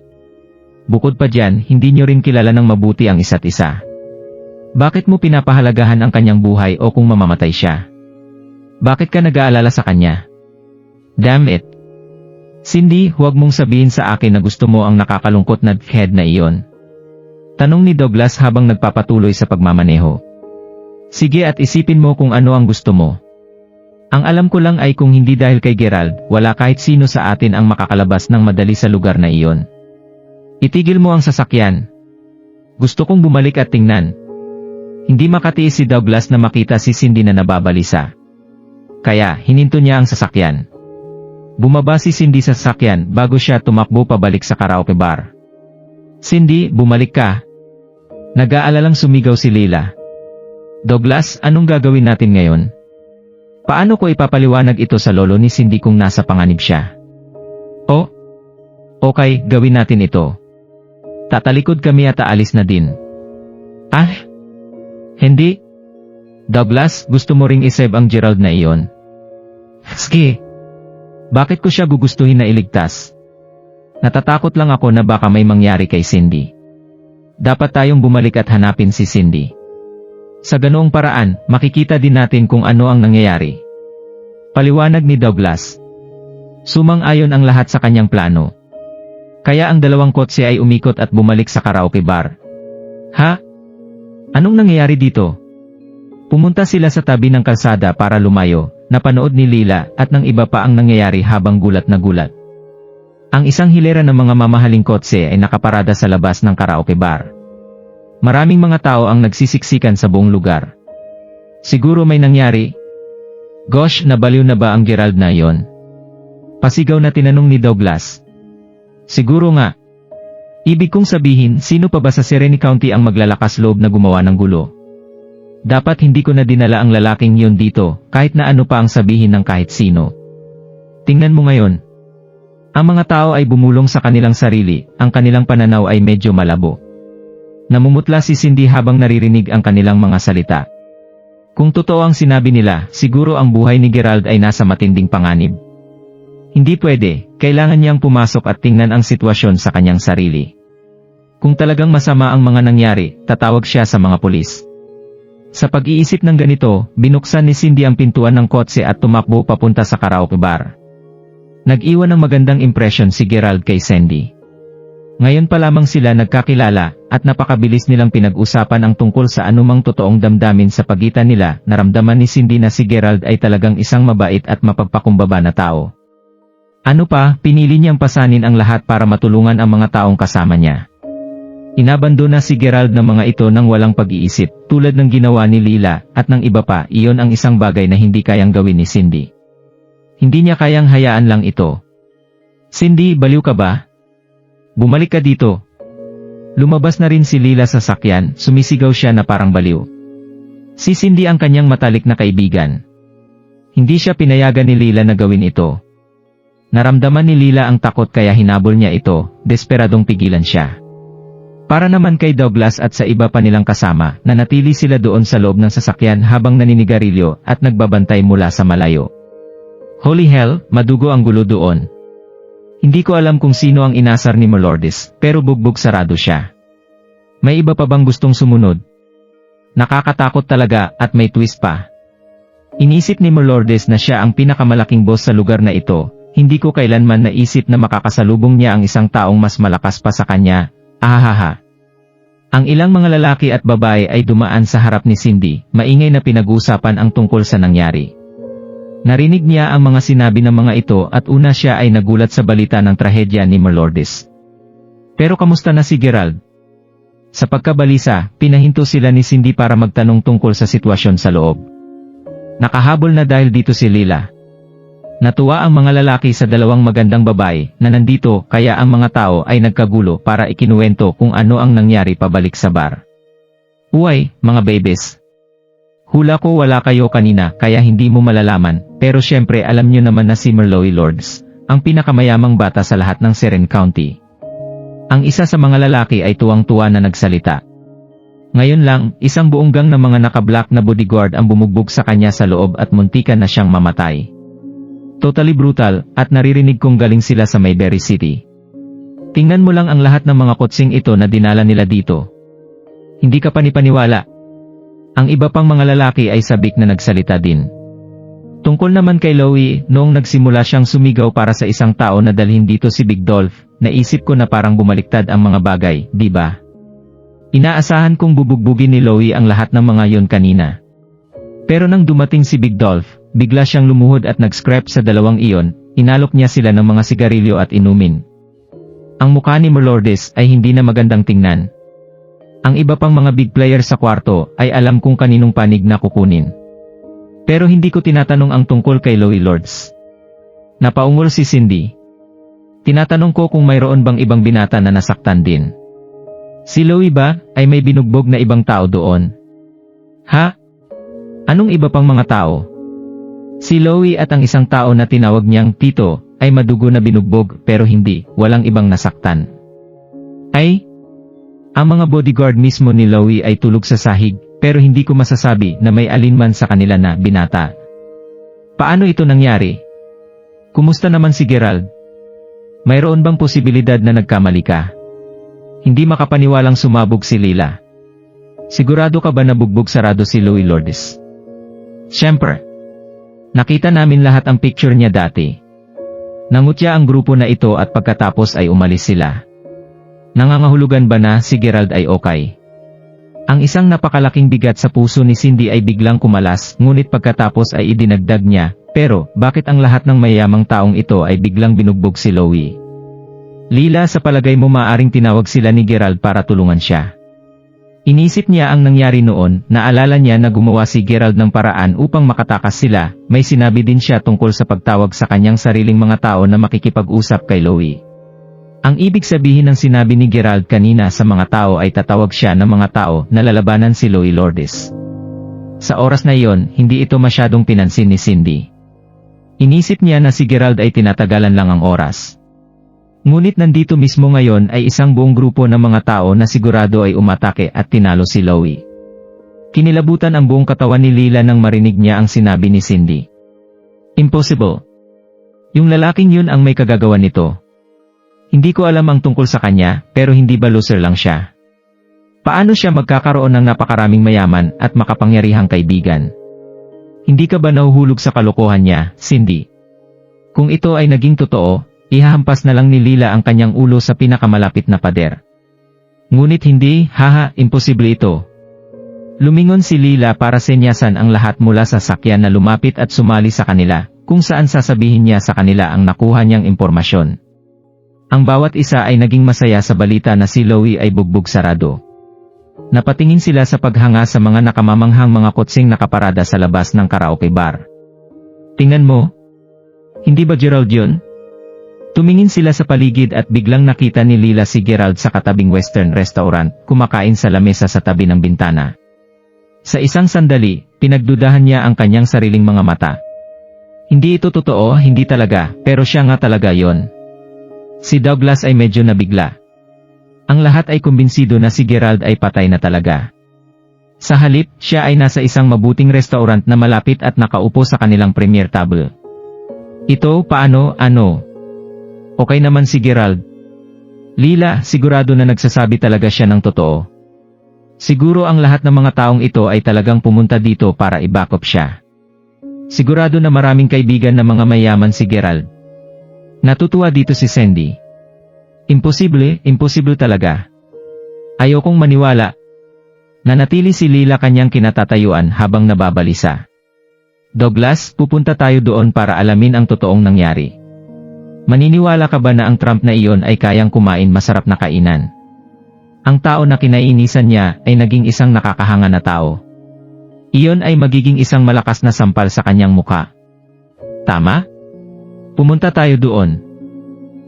Bukod pa dyan, hindi nyo rin kilala ng mabuti ang isa't isa. Bakit mo pinapahalagahan ang kanyang buhay o kung mamamatay siya? Bakit ka nag-aalala sa kanya? Damn it. Cindy, huwag mong sabihin sa akin na gusto mo ang nakakalungkot na head na iyon. Tanong ni Douglas habang nagpapatuloy sa pagmamaneho. Sige at isipin mo kung ano ang gusto mo. Ang alam ko lang ay kung hindi dahil kay Gerald, wala kahit sino sa atin ang makakalabas ng madali sa lugar na iyon. Itigil mo ang sasakyan. Gusto kong bumalik at tingnan. Hindi makatiis si Douglas na makita si Cindy na nababalisa. Kaya, hininto niya ang sasakyan. Bumaba si Cindy sa sasakyan bago siya tumakbo pabalik sa karaoke bar. Cindy, bumalik ka. Nag-aalalang sumigaw si Lila. Douglas, anong gagawin natin ngayon? Paano ko ipapaliwanag ito sa lolo ni Cindy kung nasa panganib siya? Oh, okay, gawin natin ito. Tatalikod kami at aalis na din. Hindi. Douglas, gusto mo ring isave ang Gerald na iyon? Sige. Bakit ko siya gugustuhin na iligtas? Natatakot lang ako na baka may mangyari kay Cindy. dapat tayong bumalik at hanapin si Cindy. Sa ganoong paraan, makikita din natin kung ano ang nangyayari. Paliwanag ni Douglas. Sumang-ayon ang lahat sa kanyang plano. Kaya ang dalawang kotse ay umikot at bumalik sa karaoke bar. Ha? Anong nangyayari dito? Pumunta sila sa tabi ng kalsada para lumayo, napanood ni Lila at ng iba pa ang nangyayari habang gulat na gulat. Ang isang hilera ng mga mamahaling kotse ay nakaparada sa labas ng karaoke bar. Maraming mga tao ang nagsisiksikan sa buong lugar. Siguro may nangyari? Gosh, nabaliw na ba ang Gerald na yon? Pasigaw na tinanong ni Douglas. Siguro nga. Ibig kong sabihin, sino pa ba sa Sereni County ang maglalakas loob na gumawa ng gulo? Dapat hindi ko na dinala ang lalaking yon dito, kahit na ano pa ang sabihin ng kahit sino. Tingnan mo ngayon. Ang mga tao ay bumulong sa kanilang sarili, ang kanilang pananaw ay medyo malabo. Namumutla si Cindy habang naririnig ang kanilang mga salita. Kung totoo ang sinabi nila, siguro ang buhay ni Gerald ay nasa matinding panganib. Hindi pwede, kailangan niyang pumasok at tingnan ang sitwasyon sa kanyang sarili. Kung talagang masama ang mga nangyari, tatawag siya sa mga pulis. Sa pag-iisip ng ganito, binuksan ni Cindy ang pintuan ng kotse at tumakbo papunta sa karaoke bar. Nag-iwan ng magandang impresyon si Gerald kay Cindy. Ngayon pa lamang sila nagkakilala, at napakabilis nilang pinag-usapan ang tungkol sa anumang totoong damdamin sa pagitan nila. Naramdaman ni Cindy na si Gerald ay talagang isang mabait at mapagpakumbaba na tao. Ano pa, pinili niyang pasanin ang lahat para matulungan ang mga taong kasama niya. Inabandona si Gerald ng mga ito nang walang pag-iisip, tulad ng ginawa ni Lila, at ng iba pa. Iyon ang isang bagay na hindi kayang gawin ni Cindy. Hindi niya kayang hayaan lang ito. Cindy, baliw ka ba? Bumalik ka dito. Lumabas na rin si Lila sa sakyan, sumisigaw siya na parang baliw. Si Cindy ang kanyang matalik na kaibigan. Hindi siya pinayagan ni Lila na gawin ito. Naramdaman ni Lila ang takot kaya hinabol niya ito, desperadong pigilan siya. Para naman kay Douglas at sa iba pa nilang kasama, nanatili sila doon sa loob ng sasakyan habang naninigarilyo at nagbabantay mula sa malayo. Holy hell, madugo ang gulo doon. Hindi ko alam kung sino ang inasar ni Melordes, pero bugbog sarado siya. May iba pa bang gustong sumunod? Nakakatakot talaga at may twist pa. Inisip ni Melordes na siya ang pinakamalaking boss sa lugar na ito. Hindi ko kailanman naisip na makakasalubong niya ang isang taong mas malakas pa sa kanya. Ahahaha. Ang ilang mga lalaki at babae ay dumaan sa harap ni Cindy, maingay na pinag-uusapan ang tungkol sa nangyari. Narinig niya ang mga sinabi ng mga ito at una siya ay nagulat sa balita ng trahedya ni Melordes. Pero kamusta na si Gerald? Sa pagkabalisa, pinahinto sila ni Cindy para magtanong tungkol sa sitwasyon sa loob. Nakahabol na dahil dito si Lila. Natuwa ang mga lalaki sa dalawang magandang babae na nandito kaya ang mga tao ay nagkagulo para ikinuwento kung ano ang nangyari pabalik sa bar. Uy, mga babies. Hula ko wala kayo kanina kaya hindi mo malalaman, pero syempre alam nyo naman na si Merlowy Lords, ang pinakamayamang bata sa lahat ng Serene County. Ang isa sa mga lalaki ay tuwang-tuwa na nagsalita. Ngayon lang, isang buong gang ng mga naka-black na bodyguard ang bumugbog sa kanya sa loob at muntikan na siyang mamatay. Totally brutal, at naririnig kong galing sila sa Mayberry City. Tingnan mo lang ang lahat ng mga kotseng ito na dinala nila dito. Hindi ka panipaniwala. Ang iba pang mga lalaki ay sabik na nagsalita din. Tungkol naman kay Louie, noong nagsimula siyang sumigaw para sa isang tao na dalhin dito si Big Dolph, naisip ko na parang bumaliktad ang mga bagay, di ba? Inaasahan kong bubugbugin ni Louie ang lahat ng mga yon kanina. Pero nang dumating si Big Dolph, bigla siyang lumuhod at nag-scrap sa dalawang iyon, inalok niya sila ng mga sigarilyo at inumin. Ang mukha ni Melordes ay hindi na magandang tingnan. Ang iba pang mga big player sa kwarto ay alam kung kaninong panig na kukunin. Pero hindi ko tinatanong ang tungkol kay Louie Lords. Napaungol si Cindy. Tinatanong ko kung mayroon bang ibang binata na nasaktan din. Si Louie ba ay may binugbog na ibang tao doon? Ha? Anong iba pang mga tao? Si Louie at ang isang tao na tinawag niyang Tito, ay madugo na binugbog pero hindi, walang ibang nasaktan. Ay? Ang mga bodyguard mismo ni Louie ay tulog sa sahig, pero hindi ko masasabi na may alinman sa kanila na binata. Paano ito nangyari? Kumusta naman si Gerald? Mayroon bang posibilidad na nagkamali ka? Hindi makapaniwalang sumabog si Leila. Sigurado ka ba na bugbog sarado si Louie Lourdes? Siyempre. Nakita namin lahat ang picture niya dati. Nangutya ang grupo na ito at pagkatapos ay umalis sila. Nangangahulugan ba na si Gerald ay okay? Ang isang napakalaking bigat sa puso ni Cindy ay biglang kumalas, ngunit pagkatapos ay idinagdag niya, pero bakit ang lahat ng mayamang taong ito ay biglang binugbog si Louie? Leila, sa palagay mo maaring tinawag sila ni Gerald para tulungan siya. Inisip niya ang nangyari noon, naalala niya na gumawa si Gerald ng paraan upang makatakas sila, may sinabi din siya tungkol sa pagtawag sa kanyang sariling mga tao na makikipag-usap kay Louie. Ang ibig sabihin ng sinabi ni Gerald kanina sa mga tao ay tatawag siya ng mga tao na lalabanan si Louie Lourdes. Sa oras na iyon, hindi ito masyadong pinansin ni Cindy. Inisip niya na si Gerald ay tinatagalan lang ang oras. Ngunit nandito mismo ngayon ay isang buong grupo ng mga tao na sigurado ay umatake at tinalo si Louie. Kinilabutan ang buong katawan ni Leila nang marinig niya ang sinabi ni Cindy. Impossible. Yung lalaking yun ang may kagagawan nito. Hindi ko alam ang tungkol sa kanya, pero hindi ba loser lang siya? Paano siya magkakaroon ng napakaraming mayaman at makapangyarihang kaibigan? Hindi ka ba nahuhulog sa kalokohan niya, Cindy? Kung ito ay naging totoo, ihahampas na lang ni Leila ang kanyang ulo sa pinakamalapit na pader. Ngunit hindi, imposible ito. Lumingon si Leila para senyasan ang lahat mula sa sakyan na lumapit at sumali sa kanila, kung saan sasabihin niya sa kanila ang nakuha niyang impormasyon. Ang bawat isa ay naging masaya sa balita na si Louie ay bugbog sarado. Napatingin sila sa paghanga sa mga nakamamanghang mga kotseng nakaparada sa labas ng karaoke bar. Tingnan mo. Hindi ba Gerald yun? Tumingin sila sa paligid at biglang nakita ni Leila si Gerald sa katabing western restaurant, kumakain sa lamesa sa tabi ng bintana. Sa isang sandali, pinagdudahan niya ang kanyang sariling mga mata. Hindi ito totoo, hindi talaga, pero siya nga talaga yon. Si Douglas ay medyo nabigla. Ang lahat ay kumbinsido na si Gerald ay patay na talaga. Sa halip, siya ay nasa isang mabuting restaurant na malapit at nakaupo sa kanilang premier table. Ito, paano, ano? Okay naman si Gerald. Leila, sigurado na nagsasabi talaga siya ng totoo. Siguro ang lahat ng mga taong ito ay talagang pumunta dito para i-backup siya. Sigurado na maraming kaibigan na mga mayaman si Gerald. Natutuwa dito si Cindy. Imposible talaga. Ayokong maniwala. Nanatili si Leila kanyang kinatatayuan habang nababalisa. Douglas, pupunta tayo doon para alamin ang totoong nangyari. Maniniwala ka ba na ang Trump na iyon ay kayang kumain masarap na kainan? Ang tao na kinainisan niya ay naging isang nakakahanga na tao. Iyon ay magiging isang malakas na sampal sa kanyang muka. Tama? Pumunta tayo doon.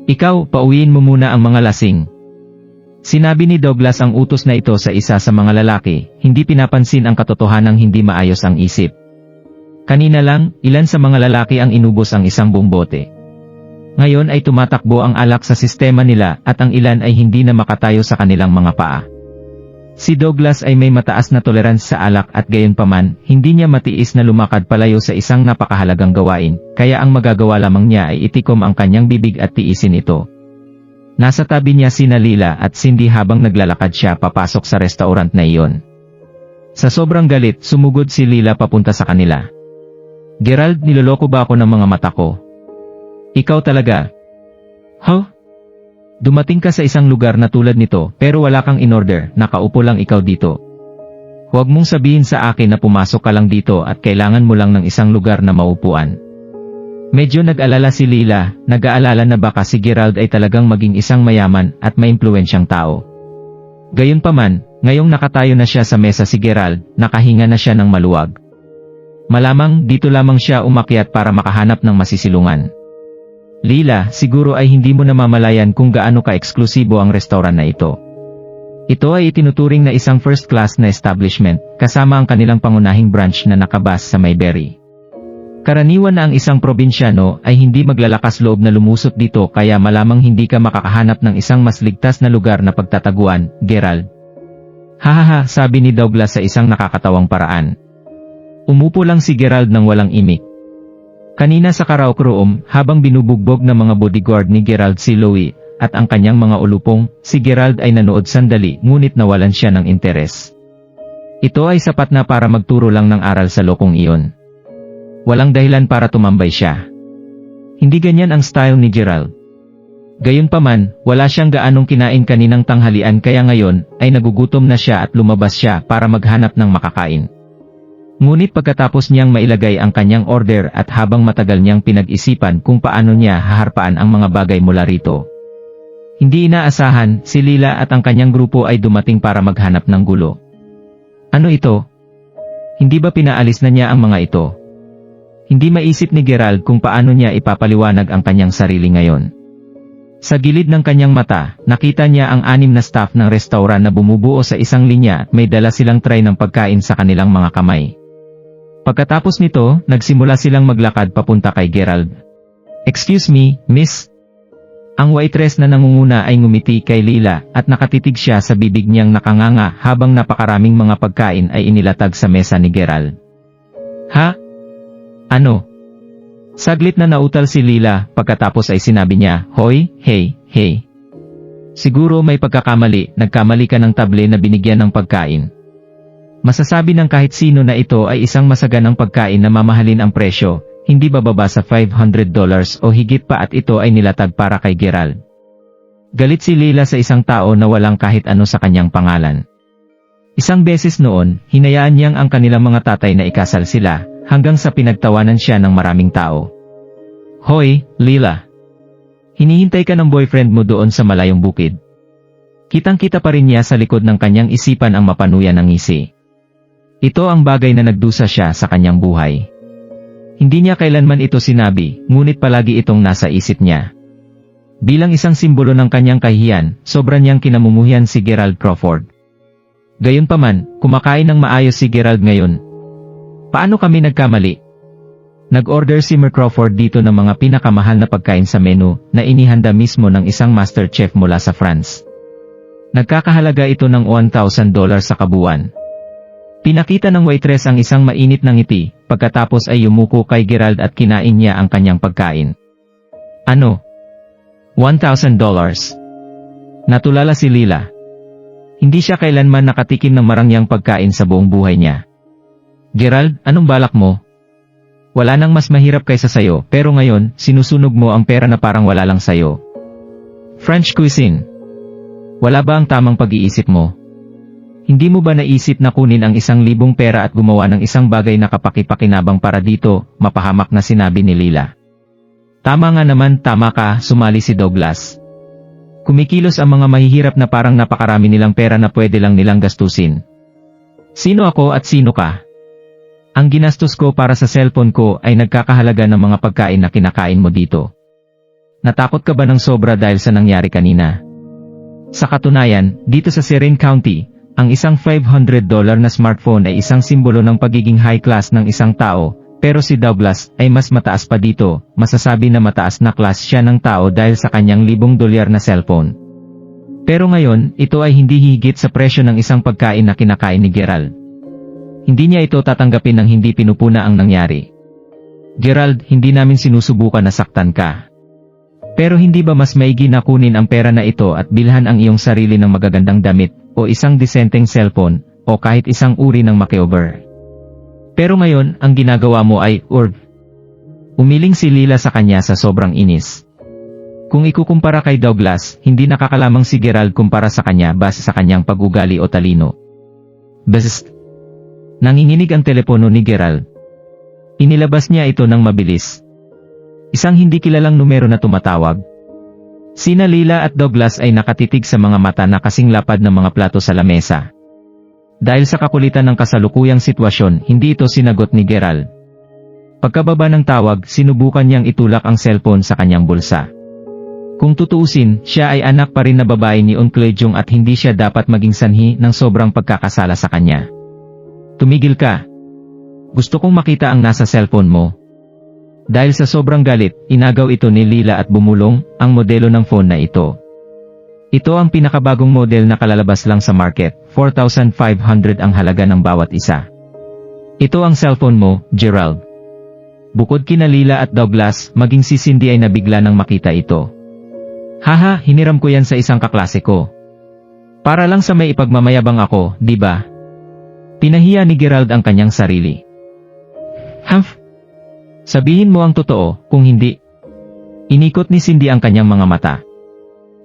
Ikaw, pauwiin mo muna ang mga lasing. Sinabi ni Douglas ang utos na ito sa isa sa mga lalaki, hindi pinapansin ang katotohanang hindi maayos ang isip. Kanina lang, ilan sa mga lalaki ang inubos ang isang buong bote. Ngayon ay tumatakbo ang alak sa sistema nila at ang ilan ay hindi na makatayo sa kanilang mga paa. Si Douglas ay may mataas na tolerance sa alak at gayunpaman, hindi niya matiis na lumakad palayo sa isang napakahalagang gawain, kaya ang magagawa lamang niya ay itikom ang kanyang bibig at tiisin ito. Nasa tabi niya sina Leila at Cindy habang naglalakad siya papasok sa restaurant na iyon. Sa sobrang galit, sumugod si Leila papunta sa kanila. Gerald, niloloko ba ako ng mga mata ko? Ikaw talaga? Huh? Dumating ka sa isang lugar na tulad nito pero wala kang in-order, nakaupo lang ikaw dito. Huwag mong sabihin sa akin na pumasok ka lang dito at kailangan mo lang ng isang lugar na maupuan. Medyo nag-alala si Leila, nag-aalala na baka si Gerald ay talagang maging isang mayaman at maimpluwensyang tao. Gayunpaman, ngayong nakatayo na siya sa mesa si Gerald, nakahinga na siya ng maluwag. Malamang dito lamang siya umakyat para makahanap ng masisilungan. Leila, siguro ay hindi mo namamalayan kung gaano ka-eksklusibo ang restaurant na ito. Ito ay itinuturing na isang first class na establishment, kasama ang kanilang pangunahing branch na nakabase sa Mayberry. Karaniwan na ang isang probinsyano ay hindi maglalakas loob na lumusot dito kaya malamang hindi ka makakahanap ng isang mas ligtas na lugar na pagtataguan, Gerald. Hahaha, sabi ni Douglas sa isang nakakatawang paraan. Umupo lang si Gerald ng walang imik. Kanina sa karaoke room, habang binubugbog ng mga bodyguard ni Gerald si Louie, at ang kanyang mga ulupong, si Gerald ay nanood sandali ngunit nawalan siya ng interes. Ito ay sapat na para magturo lang ng aral sa lokong iyon. Walang dahilan para tumambay siya. Hindi ganyan ang style ni Gerald. Gayunpaman, wala siyang gaanong kinain kaninang tanghalian kaya ngayon ay nagugutom na siya at lumabas siya para maghanap ng makakain. Ngunit pagkatapos niyang mailagay ang kanyang order at habang matagal niyang pinag-isipan kung paano niya haharpaan ang mga bagay mula rito. Hindi inaasahan, si Lila at ang kanyang grupo ay dumating para maghanap ng gulo. Ano ito? Hindi ba pinaalis na niya ang mga ito? Hindi maisip ni Gerald kung paano niya ipapaliwanag ang kanyang sarili ngayon. Sa gilid ng kanyang mata, nakita niya ang 6 na staff ng restaurant na bumubuo sa isang linya at may dala silang tray ng pagkain sa kanilang mga kamay. Pagkatapos nito, nagsimula silang maglakad papunta kay Gerald. "Excuse me, miss?" Ang waitress na nangunguna ay ngumiti kay Lila at nakatitig siya sa bibig niyang nakanganga habang napakaraming mga pagkain ay inilatag sa mesa ni Gerald. "Ha? Ano?" Saglit na nautal si Lila, pagkatapos ay sinabi niya, "Hoy, hey. Siguro may pagkakamali, nagkamali ka ng table na binigyan ng pagkain. Masasabi ng kahit sino na ito ay isang masaganang pagkain na mamahalin ang presyo, hindi bababa sa $500 o higit pa at ito ay nilatag para kay Gerald." Galit si Lila sa isang tao na walang kahit ano sa kanyang pangalan. Isang beses noon, hinayaan niyang ang kanilang mga tatay na ikasal sila, hanggang sa pinagtawanan siya ng maraming tao. "Hoy, Lila. Hinihintay ka ng boyfriend mo doon sa malayong bukid." Kitang-kita pa rin niya sa likod ng kanyang isipan ang mapanuyan ng ngisi. Ito ang bagay na nagdusa siya sa kanyang buhay. Hindi niya kailanman ito sinabi, ngunit palagi itong nasa isip niya. Bilang isang simbolo ng kanyang kahihiyan, sobra niyang kinamumuhian si Gerald Crawford. Gayunpaman, kumakain ng maayos si Gerald ngayon. Paano kami nagkamali? Nag-order si Mer Crawford dito ng mga pinakamahal na pagkain sa menu na inihanda mismo ng isang master chef mula sa France. Nagkakahalaga ito ng $1,000 sa kabuuan. Pinakita ng waitress ang isang mainit na ngiti, pagkatapos ay yumuko kay Gerald at kinain niya ang kanyang pagkain. "Ano? $1,000? Natulala si Lila. Hindi siya kailanman nakatikim ng marangyang pagkain sa buong buhay niya. "Gerald, anong balak mo? Wala nang mas mahirap kaysa sayo, pero ngayon, sinusunog mo ang pera na parang wala lang sayo. French cuisine. Wala ba ang tamang pag-iisip mo? Hindi mo ba naisip na kunin ang 1,000 pera at gumawa ng isang bagay na kapaki-pakinabang para dito?" Mapahamak na sinabi ni Lila. "Tama nga naman, tama ka," sumali si Douglas. "Kumikilos ang mga mahihirap na parang napakarami nilang pera na pwede lang nilang gastusin. Sino ako at sino ka? Ang ginastos ko para sa cellphone ko ay nagkakahalaga ng mga pagkain na kinakain mo dito. Natakot ka ba ng sobra dahil sa nangyari kanina? Sa katunayan, dito sa Serene County, ang isang $500 na smartphone ay isang simbolo ng pagiging high class ng isang tao, pero si Douglas ay mas mataas pa dito, masasabi na mataas na class siya ng tao dahil sa kanyang $1,000 na cellphone. Pero ngayon, ito ay hindi higit sa presyo ng isang pagkain na kinakain ni Gerald. Hindi niya ito tatanggapin ng hindi pinupuna ang nangyari. "Gerald, hindi namin sinusubukan na saktan ka. Pero hindi ba mas maigi na kunin ang pera na ito at bilhan ang iyong sarili ng magagandang damit, o isang disenteng cellphone, o kahit isang uri ng makeover? Pero ngayon, ang ginagawa mo ay, Umiling si Lila sa kanya sa sobrang inis. Kung ikukumpara kay Douglas, hindi nakakalamang si Gerald kumpara sa kanya base sa kanyang pag-ugali o talino. Best. Nanginginig ang telepono ni Gerald. Inilabas niya ito ng mabilis. Isang hindi kilalang numero na tumatawag. Sina Lila at Douglas ay nakatitig sa mga mata na kasing lapad ng mga plato sa lamesa. Dahil sa kakulitan ng kasalukuyang sitwasyon, hindi ito sinagot ni Gerald. Pagkababa ng tawag, sinubukan niyang itulak ang cellphone sa kanyang bulsa. Kung tutuusin, siya ay anak pa rin na babae ni Uncle Jung at hindi siya dapat maging sanhi ng sobrang pagkakasala sa kanya. "Tumigil ka. Gusto kong makita ang nasa cellphone mo." Dahil sa sobrang galit, inagaw ito ni Lila at bumulong ang modelo ng phone na ito. Ito ang pinakabagong model na kalalabas lang sa market, 4,500 ang halaga ng bawat isa. "Ito ang cellphone mo, Gerald." Bukod kina Lila at Douglas, maging si Cindy ay nabigla nang makita ito. Haha, hiniram ko yan sa isang kaklase ko. Para lang sa may ipagmamayabang ako, di ba? Pinahiya ni Gerald ang kanyang sarili. Humph! Sabihin mo ang totoo, kung hindi. Inikot ni Cindy ang kanyang mga mata.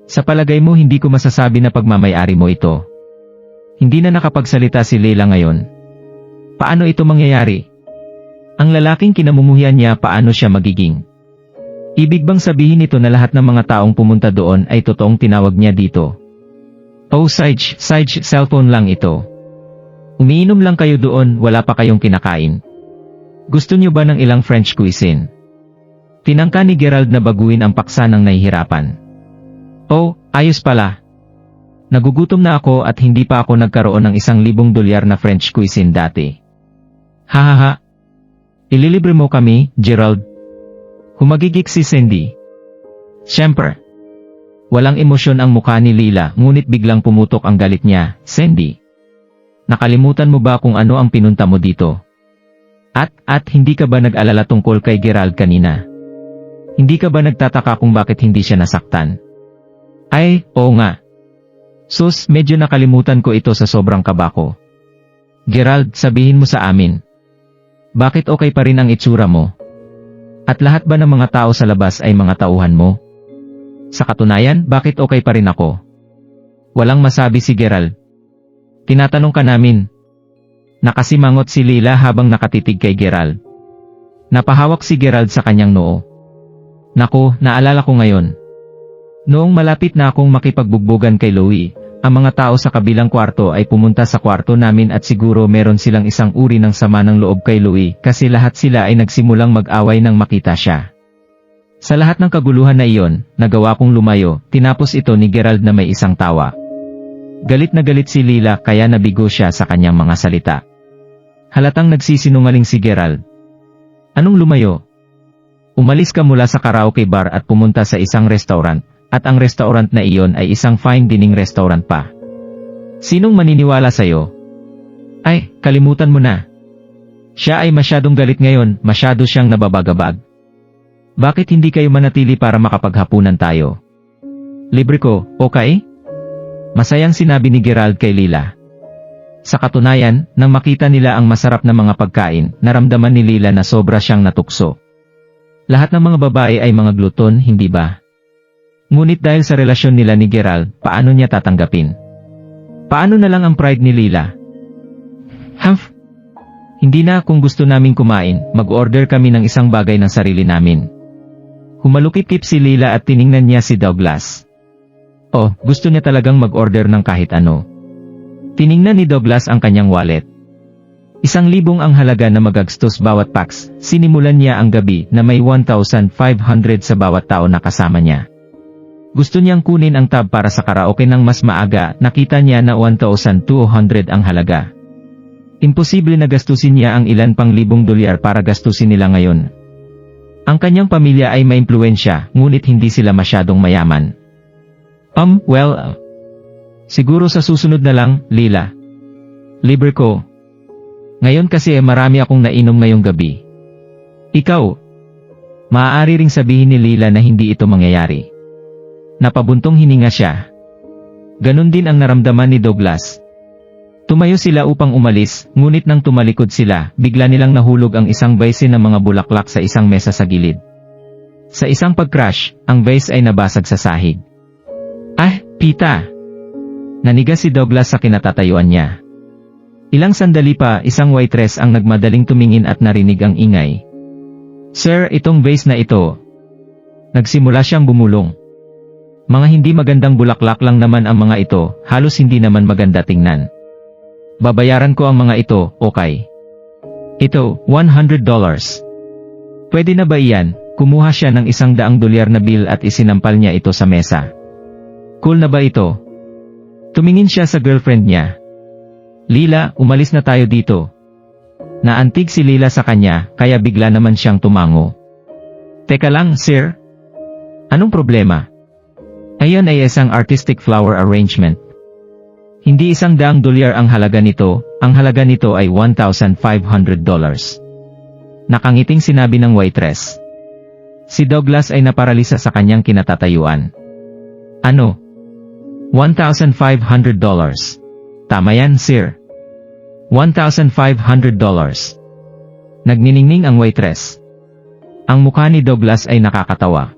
Sa palagay mo hindi ko masasabi na pagmamayari mo ito. Hindi na nakapagsalita si Leila ngayon. Paano ito mangyayari? Ang lalaking kinamumuhian niya, paano siya magiging? Ibig bang sabihin ito na lahat ng mga taong pumunta doon ay totoong tinawag niya dito? Oh Sage, cellphone lang ito. Umiinom lang kayo doon, wala pa kayong kinakain. Gusto niyo ba ng ilang French cuisine? Tinangka ni Gerald na baguhin ang paksa ng nahihirapan. Oh, ayos pala. Nagugutom na ako at hindi pa ako nagkaroon ng $1,000 na French cuisine dati. Hahaha. Ililibre mo kami, Gerald? Humagigik si Cindy. Siyempre. Walang emosyon ang mukha ni Leila, ngunit biglang pumutok ang galit niya. Cindy, nakalimutan mo ba kung ano ang pinunta mo dito? At hindi ka ba nag-alala tungkol kay Gerald kanina? Hindi ka ba nagtataka kung bakit hindi siya nasaktan? Ay, oo nga. Sus, medyo nakalimutan ko ito sa sobrang kaba ko. Gerald, sabihin mo sa amin. Bakit okay pa rin ang itsura mo? At lahat ba ng mga tao sa labas ay mga tauhan mo? Sa katunayan, bakit okay pa rin ako? Walang masabi si Gerald. Tinatanong ka namin. Nakasimangot si Leila habang nakatitig kay Gerald. Napahawak si Gerald sa kanyang noo. Naku, naalala ko ngayon. Noong malapit na akong makipagbugbugan kay Louie, ang mga tao sa kabilang kwarto ay pumunta sa kwarto namin at siguro meron silang isang uri ng sama ng loob kay Louie kasi lahat sila ay nagsimulang mag-away nang makita siya. Sa lahat ng kaguluhan na iyon, nagawa kong lumayo, tinapos ito ni Gerald na may isang tawa. Galit na galit si Leila kaya nabigo siya sa kanyang mga salita. Halatang nagsisinungaling si Gerald. Anong lumayo? Umalis ka mula sa karaoke bar at pumunta sa isang restaurant, at ang restaurant na iyon ay isang fine dining restaurant pa. Sinong maniniwala sa'yo? Ay, kalimutan mo na. Siya ay masyadong galit ngayon, masyado siyang nababagabag. Bakit hindi kayo manatili para makapaghapunan tayo? Libre ko, okay? Masayang sinabi ni Gerald kay Leila. Sa katunayan, nang makita nila ang masarap na mga pagkain, naramdaman ni Leila na sobra siyang natukso. Lahat ng mga babae ay mga gluton, hindi ba? Ngunit dahil sa relasyon nila ni Gerald, paano niya tatanggapin? Paano na lang ang pride ni Leila? Humph! Hindi na, kung gusto naming kumain, mag-order kami ng isang bagay ng sarili namin. Humalukip-kip si Leila at tiningnan niya si Douglas. Oh, gusto niya talagang mag-order ng kahit ano. Tiningnan ni Douglas ang kanyang wallet. 1,000 ang halaga na magagstos bawat packs. Sinimulan niya ang gabi na may 1,500 sa bawat tao na kasama niya. Gusto niyang kunin ang tab para sa karaoke ng mas maaga, nakita niya na 1,200 ang halaga. Imposible na gastusin niya ang ilan pang $1,000 para gastusin nila ngayon. Ang kanyang pamilya ay maimpluwensya, ngunit hindi sila masyadong mayaman. Siguro sa susunod na lang, Leila. Libre ko. Ngayon kasi marami akong nainom ngayong gabi. Ikaw? Maaari ring sabihin ni Leila na hindi ito mangyayari. Napabuntong hininga siya. Ganon din ang naramdaman ni Douglas. Tumayo sila upang umalis, ngunit nang tumalikod sila, bigla nilang nahulog ang isang vase ng mga bulaklak sa isang mesa sa gilid. Sa isang pag-crash, ang vase ay nabasag sa sahig. Ah, Pita! Nanigas si Douglas sa kinatatayuan niya. Ilang sandali pa, isang waitress ang nagmadaling tumingin at narinig ang ingay. Sir, itong vase na ito. Nagsimula siyang bumulong. Mga hindi magandang bulaklak lang naman ang mga ito, halos hindi naman maganda tingnan. Babayaran ko ang mga ito, okay? Ito, $100. Pwede na ba iyan? Kumuha siya ng $100 na bill at isinampal niya ito sa mesa. Cool na ba ito? Tumingin siya sa girlfriend niya. Leila, umalis na tayo dito. Naantig si Leila sa kanya, kaya bigla naman siyang tumango. Teka lang, sir. Anong problema? Ayan ay isang artistic flower arrangement. Hindi $100 ang halaga nito, ang halaga nito ay $1,500. Nakangiting sinabi ng waitress. Si Douglas ay naparalisa sa kanyang kinatatayuan. Ano? $1,500. Tama yan, sir. $1,500. Nagniningning ang waitress. Ang mukha ni Douglas ay nakakatawa.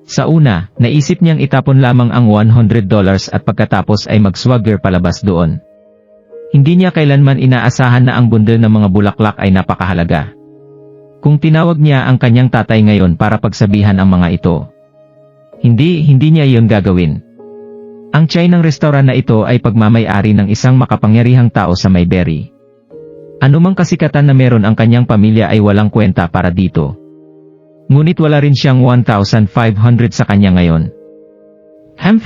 Sa una, naisip niyang itapon lamang ang $100 at pagkatapos ay mag-swagger palabas doon. Hindi niya kailanman inaasahan na ang bundle ng mga bulaklak ay napakahalaga. Kung tinawag niya ang kanyang tatay ngayon para pagsabihan ang mga ito, hindi niya iyon gagawin. Ang tiyan ng restaurant na ito ay pagmamay-ari ng isang makapangyarihang tao sa Mayberry. Anumang kasikatan na meron ang kanyang pamilya ay walang kwenta para dito. Ngunit wala rin siyang $1,500 sa kanya ngayon.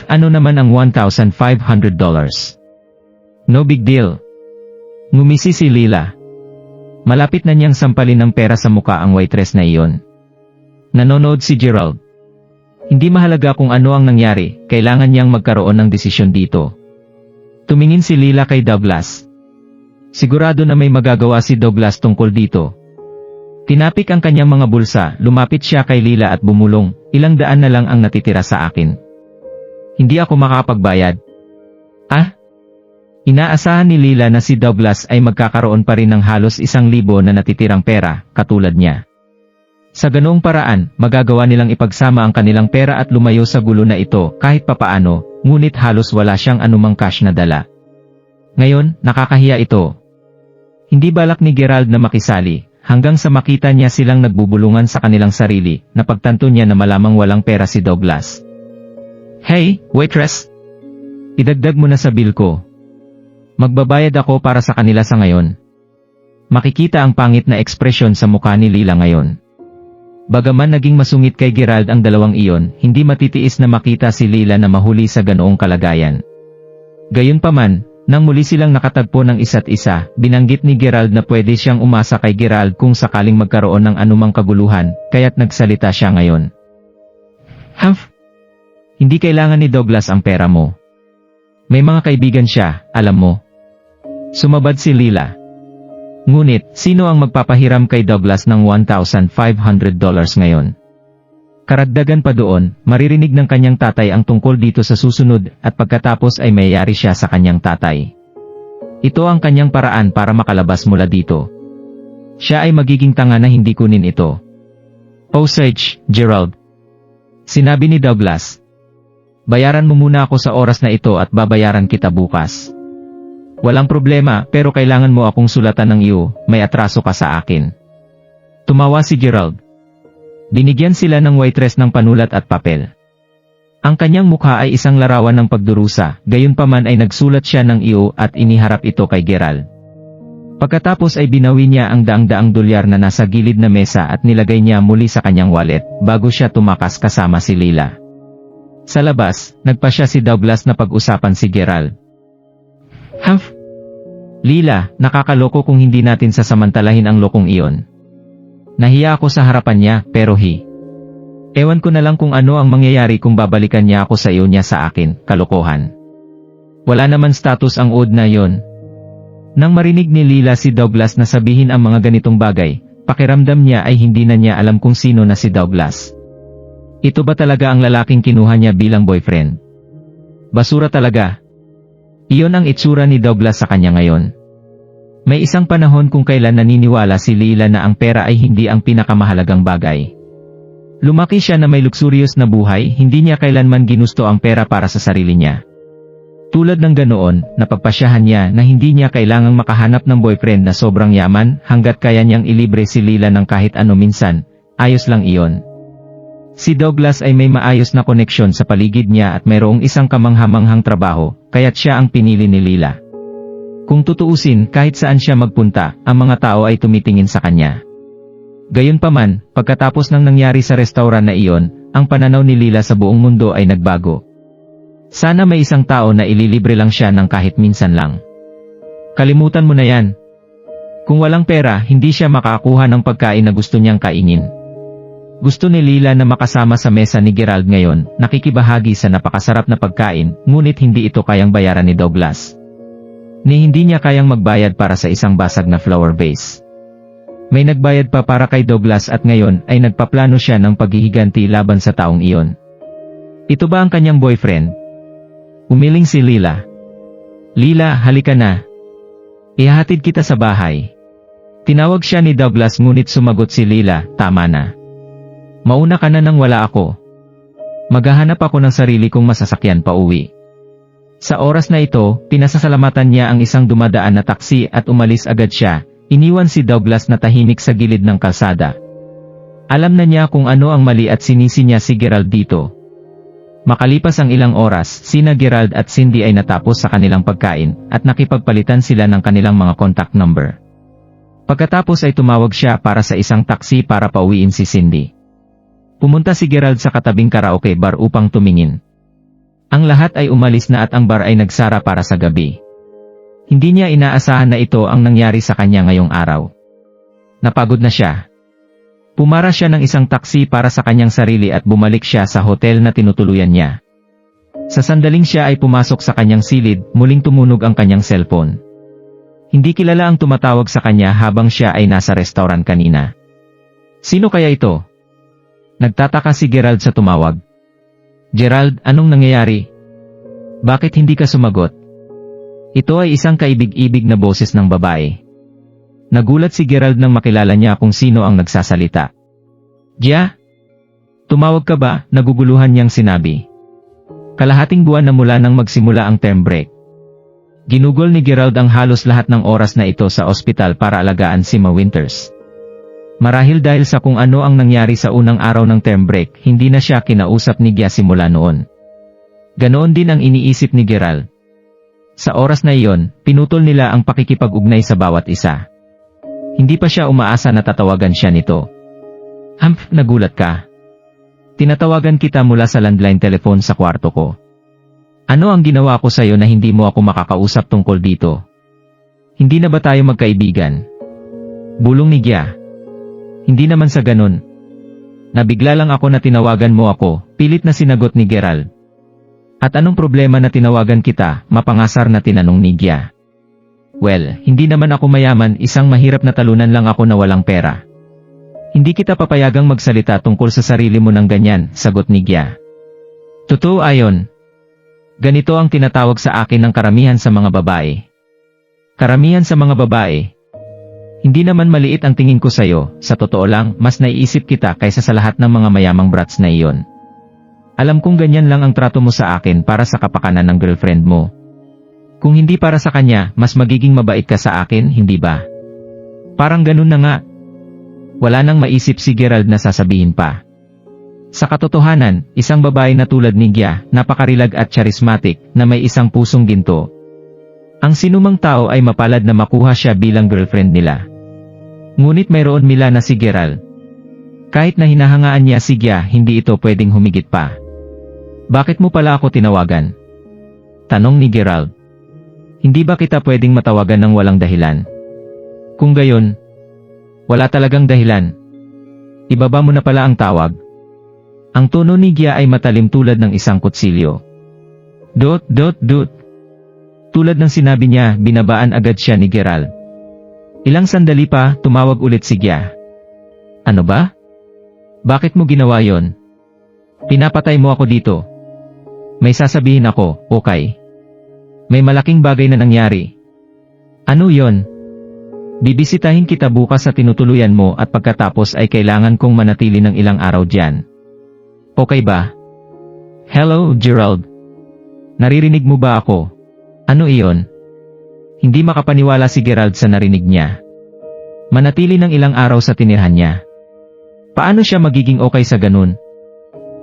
Ano naman ang $1,500? No big deal. Ngumisi si Lila. Malapit na niyang sampalin ng pera sa muka ang waitress na iyon. Nanonood si Gerald. Hindi mahalaga kung ano ang nangyari, kailangan niyang magkaroon ng desisyon dito. Tumingin si Lila kay Douglas. Sigurado na may magagawa si Douglas tungkol dito. Tinapik ang kanyang mga bulsa, lumapit siya kay Lila at bumulong, $200 na lang ang natitira sa akin. Hindi ako makapagbayad. Inaasahan ni Lila na si Douglas ay magkakaroon pa rin ng halos 1,000 na natitirang pera, katulad niya. Sa ganoong paraan, magagawa nilang ipagsama ang kanilang pera at lumayo sa gulo na ito kahit papaano, ngunit halos wala siyang anumang cash na dala. Ngayon, nakakahiya ito. Hindi balak ni Gerald na makisali, hanggang sa makita niya silang nagbubulungan sa kanilang sarili, napagtanto niya na malamang walang pera si Douglas. Hey, waitress! Idagdag mo na sa bill ko. Magbabayad ako para sa kanila sa ngayon. Makikita ang pangit na ekspresyon sa mukha ni Lila ngayon. Bagaman naging masungit kay Gerald ang dalawang iyon, hindi matitiis na makita si Lila na mahuli sa ganoong kalagayan. Gayunpaman, nang muli silang nakatagpo ng isa't isa, binanggit ni Gerald na pwede siyang umasa kay Gerald kung sakaling magkaroon ng anumang kaguluhan, kaya't nagsalita siya ngayon. Hindi kailangan ni Douglas ang pera mo. May mga kaibigan siya, alam mo. Sumabad si Lila. Ngunit, sino ang magpapahiram kay Douglas ng $1,500 ngayon? Karagdagan pa doon, maririnig ng kanyang tatay ang tungkol dito sa susunod at pagkatapos ay mayayari siya sa kanyang tatay. Ito ang kanyang paraan para makalabas mula dito. Siya ay magiging tanga na hindi kunin ito. Osage, Gerald. Sinabi ni Douglas. Bayaran mo muna ako sa oras na ito at babayaran kita bukas. Walang problema, pero kailangan mo akong sulatan ng iyo, may atraso ka sa akin. Tumawa si Gerald. Binigyan sila ng waitress ng panulat at papel. Ang kanyang mukha ay isang larawan ng pagdurusa, gayunpaman ay nagsulat siya ng iyo at iniharap ito kay Gerald. Pagkatapos ay binawi niya ang daang-daang dolyar na nasa gilid na mesa at nilagay niya muli sa kanyang wallet, bago siya tumakas kasama si Lila. Sa labas, nagpa siya si Douglas na pag-usapan si Gerald. Lila, nakakaloko kung hindi natin sasamantalahin ang lokong iyon. Nahiya ako sa harapan niya, pero ewan ko na lang kung ano ang mangyayari kung babalikan niya ako sa iyo niya sa akin, kalokohan. Wala naman status ang odd na yon. Nang marinig ni Lila si Douglas na sabihin ang mga ganitong bagay, pakiramdam niya ay hindi na niya alam kung sino na si Douglas. Ito ba talaga ang lalaking kinuha niya bilang boyfriend? Basura talaga. Iyon ang itsura ni Douglas sa kanya ngayon. May isang panahon kung kailan naniniwala si Lila na ang pera ay hindi ang pinakamahalagang bagay. Lumaki siya na may luxurious na buhay, hindi niya kailanman ginusto ang pera para sa sarili niya. Tulad ng ganoon, napagpasyahan niya na hindi niya kailangang makahanap ng boyfriend na sobrang yaman hanggat kaya niyang ilibre si Lila ng kahit ano minsan, ayos lang iyon. Si Douglas ay may maayos na koneksyon sa paligid niya at mayroong isang kamanghamanghang trabaho, kaya't siya ang pinili ni Lila. Kung tutuusin, kahit saan siya magpunta, ang mga tao ay tumitingin sa kanya. Gayunpaman, pagkatapos ng nangyari sa restaurant na iyon, ang pananaw ni Lila sa buong mundo ay nagbago. Sana may isang tao na ililibre lang siya ng kahit minsan lang. Kalimutan mo na yan. Kung walang pera, hindi siya makakuha ng pagkain na gusto niyang kainin. Gusto ni Lila na makasama sa mesa ni Gerald ngayon, nakikibahagi sa napakasarap na pagkain, ngunit hindi ito kayang bayaran ni Douglas. Hindi niya kayang magbayad para sa isang basag na flower vase. May nagbayad pa para kay Douglas at ngayon ay nagpaplano siya ng paghihiganti laban sa taong iyon. Ito ba ang kanyang boyfriend? Umiling si Lila. Lila, halika na. Ihahatid kita sa bahay. Tinawag siya ni Douglas ngunit sumagot si Lila, tama na. Mauna ka na nang wala ako. Maghahanap ako ng sarili kong masasakyan pa uwi. Sa oras na ito, pinasasalamatan niya ang isang dumadaan na taksi at umalis agad siya. Iniwan si Douglas na tahimik sa gilid ng kalsada. Alam na niya kung ano ang mali at sinisi niya si Gerald dito. Makalipas ang ilang oras, sina Gerald at Cindy ay natapos sa kanilang pagkain at nakipagpalitan sila ng kanilang mga contact number. Pagkatapos ay tumawag siya para sa isang taksi para pauwiin si Cindy. Pumunta si Gerald sa katabing karaoke bar upang tumingin. Ang lahat ay umalis na at ang bar ay nagsara para sa gabi. Hindi niya inaasahan na ito ang nangyari sa kanya ngayong araw. Napagod na siya. Pumara siya ng isang taksi para sa kanyang sarili at bumalik siya sa hotel na tinutuluyan niya. Sa sandaling siya ay pumasok sa kanyang silid, muling tumunog ang kanyang cellphone. Hindi kilala ang tumatawag sa kanya habang siya ay nasa restaurant kanina. Sino kaya ito? Nagtataka si Gerald sa tumawag. Gerald, anong nangyayari? Bakit hindi ka sumagot? Ito ay isang kaibig-ibig na boses ng babae. Nagulat si Gerald nang makilala niya kung sino ang nagsasalita. Gia? Tumawag ka ba? Naguguluhan niyang sinabi. Kalahating buwan na mula nang magsimula ang term break. Ginugol ni Gerald ang halos lahat ng oras na ito sa ospital para alagaan si Ma Winters. Marahil dahil sa kung ano ang nangyari sa unang araw ng term break, hindi na siya kinausap ni Gia simula noon. Ganoon din ang iniisip ni Gerald. Sa oras na iyon, pinutol nila ang pakikipag-ugnay sa bawat isa. Hindi pa siya umaasa na tatawagan siya nito. Nagulat ka. Tinatawagan kita mula sa landline telephone sa kwarto ko. Ano ang ginawa ko sa'yo na hindi mo ako makakausap tungkol dito? Hindi na ba tayo magkaibigan? Bulong ni Gia. Hindi naman sa ganun. Nabigla lang ako na tinawagan mo ako, pilit na sinagot ni Gerald. At anong problema na tinawagan kita? Mapangasar na tinanong ni Gia. Well, hindi naman ako mayaman, isang mahirap na talunan lang ako na walang pera. Hindi kita papayagang magsalita tungkol sa sarili mo ng ganyan, sagot ni Gia. Totoo ayon. Ganito ang tinatawag sa akin ng karamihan sa mga babae. Karamihan sa mga babae. Hindi naman maliit ang tingin ko sa'yo, sa totoo lang, mas naiisip kita kaysa sa lahat ng mga mayamang brats na iyon. Alam kong ganyan lang ang trato mo sa akin para sa kapakanan ng girlfriend mo. Kung hindi para sa kanya, mas magiging mabait ka sa akin, hindi ba? Parang ganun na nga. Wala nang maisip si Gerald na sasabihin pa. Sa katotohanan, isang babae na tulad ni Gia, napakarilag at charismatic, na may isang pusong ginto. Ang sinumang tao ay mapalad na makuha siya bilang girlfriend nila. Ngunit mayroon mila na si Gerald. Kahit na hinahangaan niya si Gia, hindi ito pwedeng humigit pa. Bakit mo pala ako tinawagan? Tanong ni Gerald. Hindi ba kita pwedeng matawagan ng walang dahilan? Kung gayon, wala talagang dahilan. Ibaba mo na pala ang tawag. Ang tono ni Gia ay matalim tulad ng isang kutsilyo. Dot. Tulad ng sinabi niya, binabaan agad siya ni Gerald. Ilang sandali pa, tumawag ulit si Gia. Ano ba? Bakit mo ginawa yon? Pinapatay mo ako dito. May sasabihin ako, okay? May malaking bagay na nangyari. Ano yon? Bibisitahin kita bukas sa tinutuluyan mo at pagkatapos ay kailangan kong manatili ng ilang araw diyan. Okay ba? Hello, Gerald. Naririnig mo ba ako? Ano iyon? Hindi makapaniwala si Gerald sa narinig niya. Manatili ng ilang araw sa tinirhan niya. Paano siya magiging okay sa ganun?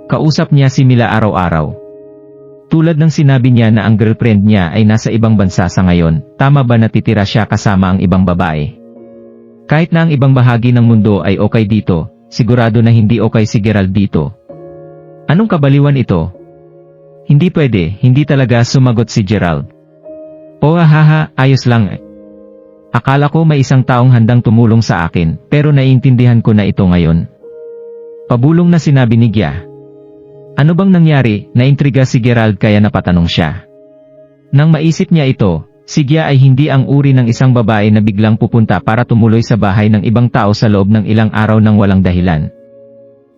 Kausap niya si Mila araw-araw. Tulad ng sinabi niya na ang girlfriend niya ay nasa ibang bansa sa ngayon, tama ba natitira siya kasama ang ibang babae? Kahit na ang ibang bahagi ng mundo ay okay dito, sigurado na hindi okay si Gerald dito. Anong kabaliwan ito? Hindi pwede, hindi talaga, sumagot si Gerald. Oh haha, ayos lang. Akala ko may isang taong handang tumulong sa akin, pero naiintindihan ko na ito ngayon. Pabulong na sinabi ni Gia. Ano bang nangyari? Naintriga si Gerald kaya napatanong siya. Nang maisip niya ito, si Gia ay hindi ang uri ng isang babae na biglang pupunta para tumuloy sa bahay ng ibang tao sa loob ng ilang araw ng walang dahilan.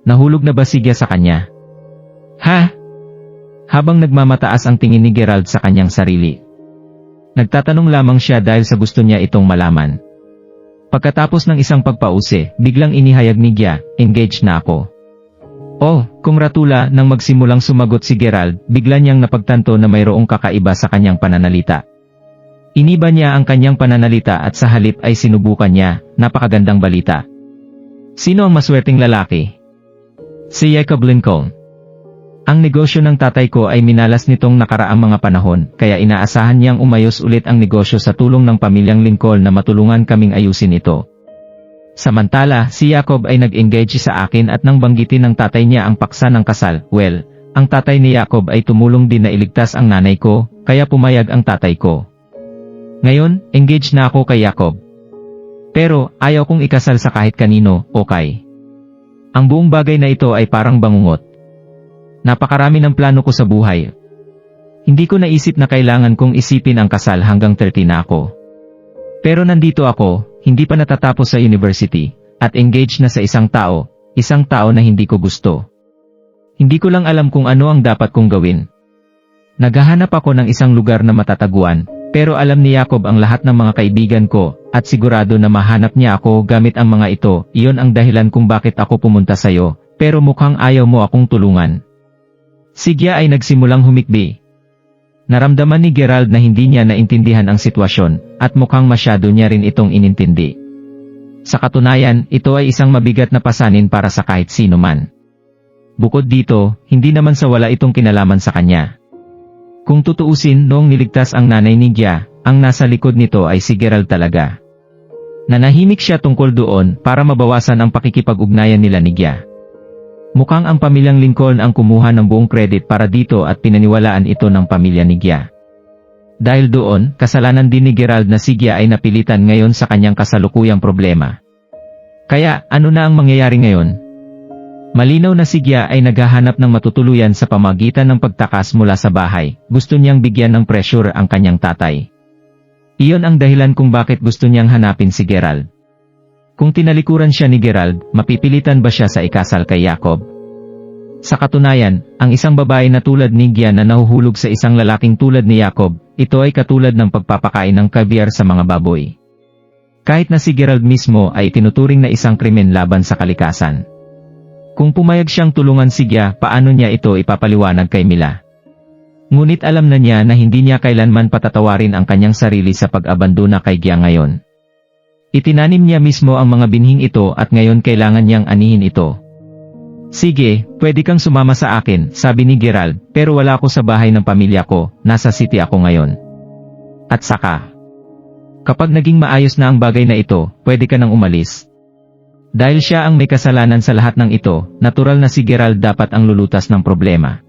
Nahulog na ba si Gia sa kanya? Ha? habang nagmamataas ang tingin ni Gerald sa kanyang sarili. Nagtatanong lamang siya dahil sa gusto niya itong malaman. Pagkatapos ng isang pagpause, biglang inihayag ni Gia, "Engaged na ako." "Oh, kongratula." Nang magsimulang sumagot si Gerald, bigla niyang napagtanto na mayroong kakaiba sa kanyang pananalita. Iniba niya ang kanyang pananalita at sa halip ay sinubukan niya, "Napakagandang balita. Sino ang maswerteng lalaki?" "Si Jacob Lincoln. Ang negosyo ng tatay ko ay minalas nitong nakaraang mga panahon, kaya inaasahan niyang umayos ulit ang negosyo sa tulong ng pamilyang Lincoln na matulungan kaming ayusin ito." Samantala, si Jacob ay nag-engage sa akin at nang banggitin ng tatay niya ang paksa ng kasal, well, ang tatay ni Jacob ay tumulong din na iligtas ang nanay ko, kaya pumayag ang tatay ko. Ngayon, engaged na ako kay Jacob. Pero, ayaw kong ikasal sa kahit kanino, okay? Ang buong bagay na ito ay parang bangungot. Napakarami ng plano ko sa buhay. Hindi ko naisip na kailangan kong isipin ang kasal hanggang 30 na ako. Pero nandito ako, hindi pa natatapos sa university, at engaged na sa isang tao na hindi ko gusto. Hindi ko lang alam kung ano ang dapat kong gawin. Naghahanap ako ng isang lugar na matataguan, pero alam ni Jacob ang lahat ng mga kaibigan ko, at sigurado na mahanap niya ako gamit ang mga ito. Iyon ang dahilan kung bakit ako pumunta sa'yo, pero mukhang ayaw mo akong tulungan. Si Gia ay nagsimulang humikbi. Naramdaman ni Gerald na hindi niya naintindihan ang sitwasyon, at mukhang masyado niya rin itong inintindi. Sa katunayan, ito ay isang mabigat na pasanin para sa kahit sino man. Bukod dito, hindi naman sa wala itong kinalaman sa kanya. Kung tutuusin, noong niligtas ang nanay ni Gia, ang nasa likod nito ay si Gerald talaga. Nanahimik siya tungkol doon para mabawasan ang pakikipag-ugnayan nila ni Gia. Mukhang ang pamilyang Lincoln ang kumuha ng buong credit para dito at pinaniwalaan ito ng pamilya ni Gia. Dahil doon, kasalanan din ni Gerald na si Gia ay napilitan ngayon sa kanyang kasalukuyang problema. Kaya, ano na ang mangyayari ngayon? Malinaw na si Gia ay naghahanap ng matutuluyan sa pamagitan ng pagtakas mula sa bahay. Gusto niyang bigyan ng pressure ang kanyang tatay. Iyon ang dahilan kung bakit gusto niyang hanapin si Gerald. Kung tinalikuran siya ni Gerald, mapipilitan ba siya sa ikasal kay Jacob? Sa katunayan, ang isang babae na tulad ni Gia na nahuhulog sa isang lalaking tulad ni Jacob, ito ay katulad ng pagpapakain ng caviar sa mga baboy. Kahit na si Gerald mismo ay tinuturing na isang krimen laban sa kalikasan. Kung pumayag siyang tulungan si Gia, paano niya ito ipapaliwanag kay Mila? Ngunit alam na niya na hindi niya kailanman patatawarin ang kanyang sarili sa pag-abandona kay Gia ngayon. Itinanim niya mismo ang mga binhing ito at ngayon kailangan niyang anihin ito. "Sige, pwede kang sumama sa akin," sabi ni Gerald, "pero wala ako sa bahay ng pamilya ko, nasa city ako ngayon. At saka, kapag naging maayos na ang bagay na ito, pwede ka nang umalis." Dahil siya ang may kasalanan sa lahat ng ito, natural na si Gerald dapat ang lulutas ng problema.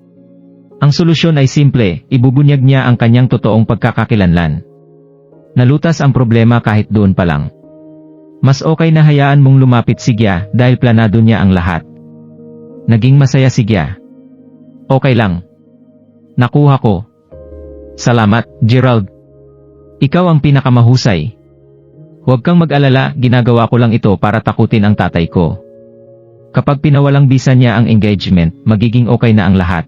Ang solusyon ay simple, ibubunyag niya ang kanyang totoong pagkakakilanlan. Nalutas ang problema kahit doon pa lang. Mas okay na hayaan mong lumapit si Gia dahil planado niya ang lahat. Naging masaya si Gia. "Okay lang. Nakuha ko. Salamat, Gerald. Ikaw ang pinakamahusay. Huwag kang mag-alala, ginagawa ko lang ito para takutin ang tatay ko. Kapag pinawalang bisa niya ang engagement, magiging okay na ang lahat."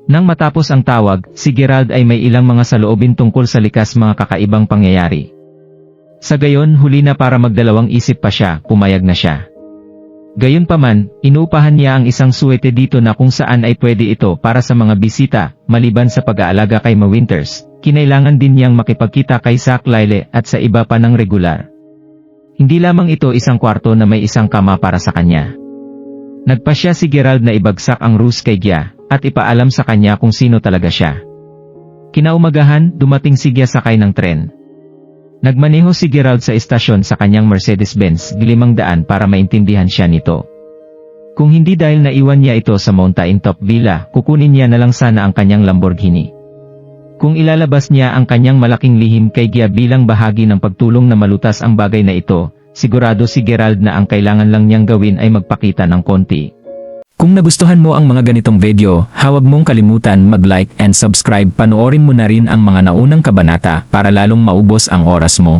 Nang matapos ang tawag, si Gerald ay may ilang mga saloobin tungkol sa likas mga kakaibang pangyayari. Sa gayon, huli na para magdalawang isip pa siya, pumayag na siya. Gayunpaman, inuupahan niya ang isang suwete dito na kung saan ay pwede ito para sa mga bisita, maliban sa pag-aalaga kay Ma Winters. Kinailangan din niyang makipagkita kay Zach Lyle at sa iba pa ng regular. Hindi lamang ito isang kwarto na may isang kama para sa kanya. Nagpasya si Gerald na ibagsak ang ruse kay Gia, at ipaalam sa kanya kung sino talaga siya. Kinaumagahan, dumating si Gia sakay ng tren. Nagmaneho si Gerald sa istasyon sa kanyang Mercedes-Benz G500 para maintindihan siya nito. Kung hindi dahil naiwan niya ito sa Mountain Top Villa, kukunin niya na lang sana ang kanyang Lamborghini. Kung ilalabas niya ang kanyang malaking lihim kay Gia bilang bahagi ng pagtulong na malutas ang bagay na ito, sigurado si Gerald na ang kailangan lang niyang gawin ay magpakita ng konti. Kung nagustuhan mo ang mga ganitong video, huwag mong kalimutan mag-like and subscribe. Panoorin mo na rin ang mga naunang kabanata para lalong maubos ang oras mo.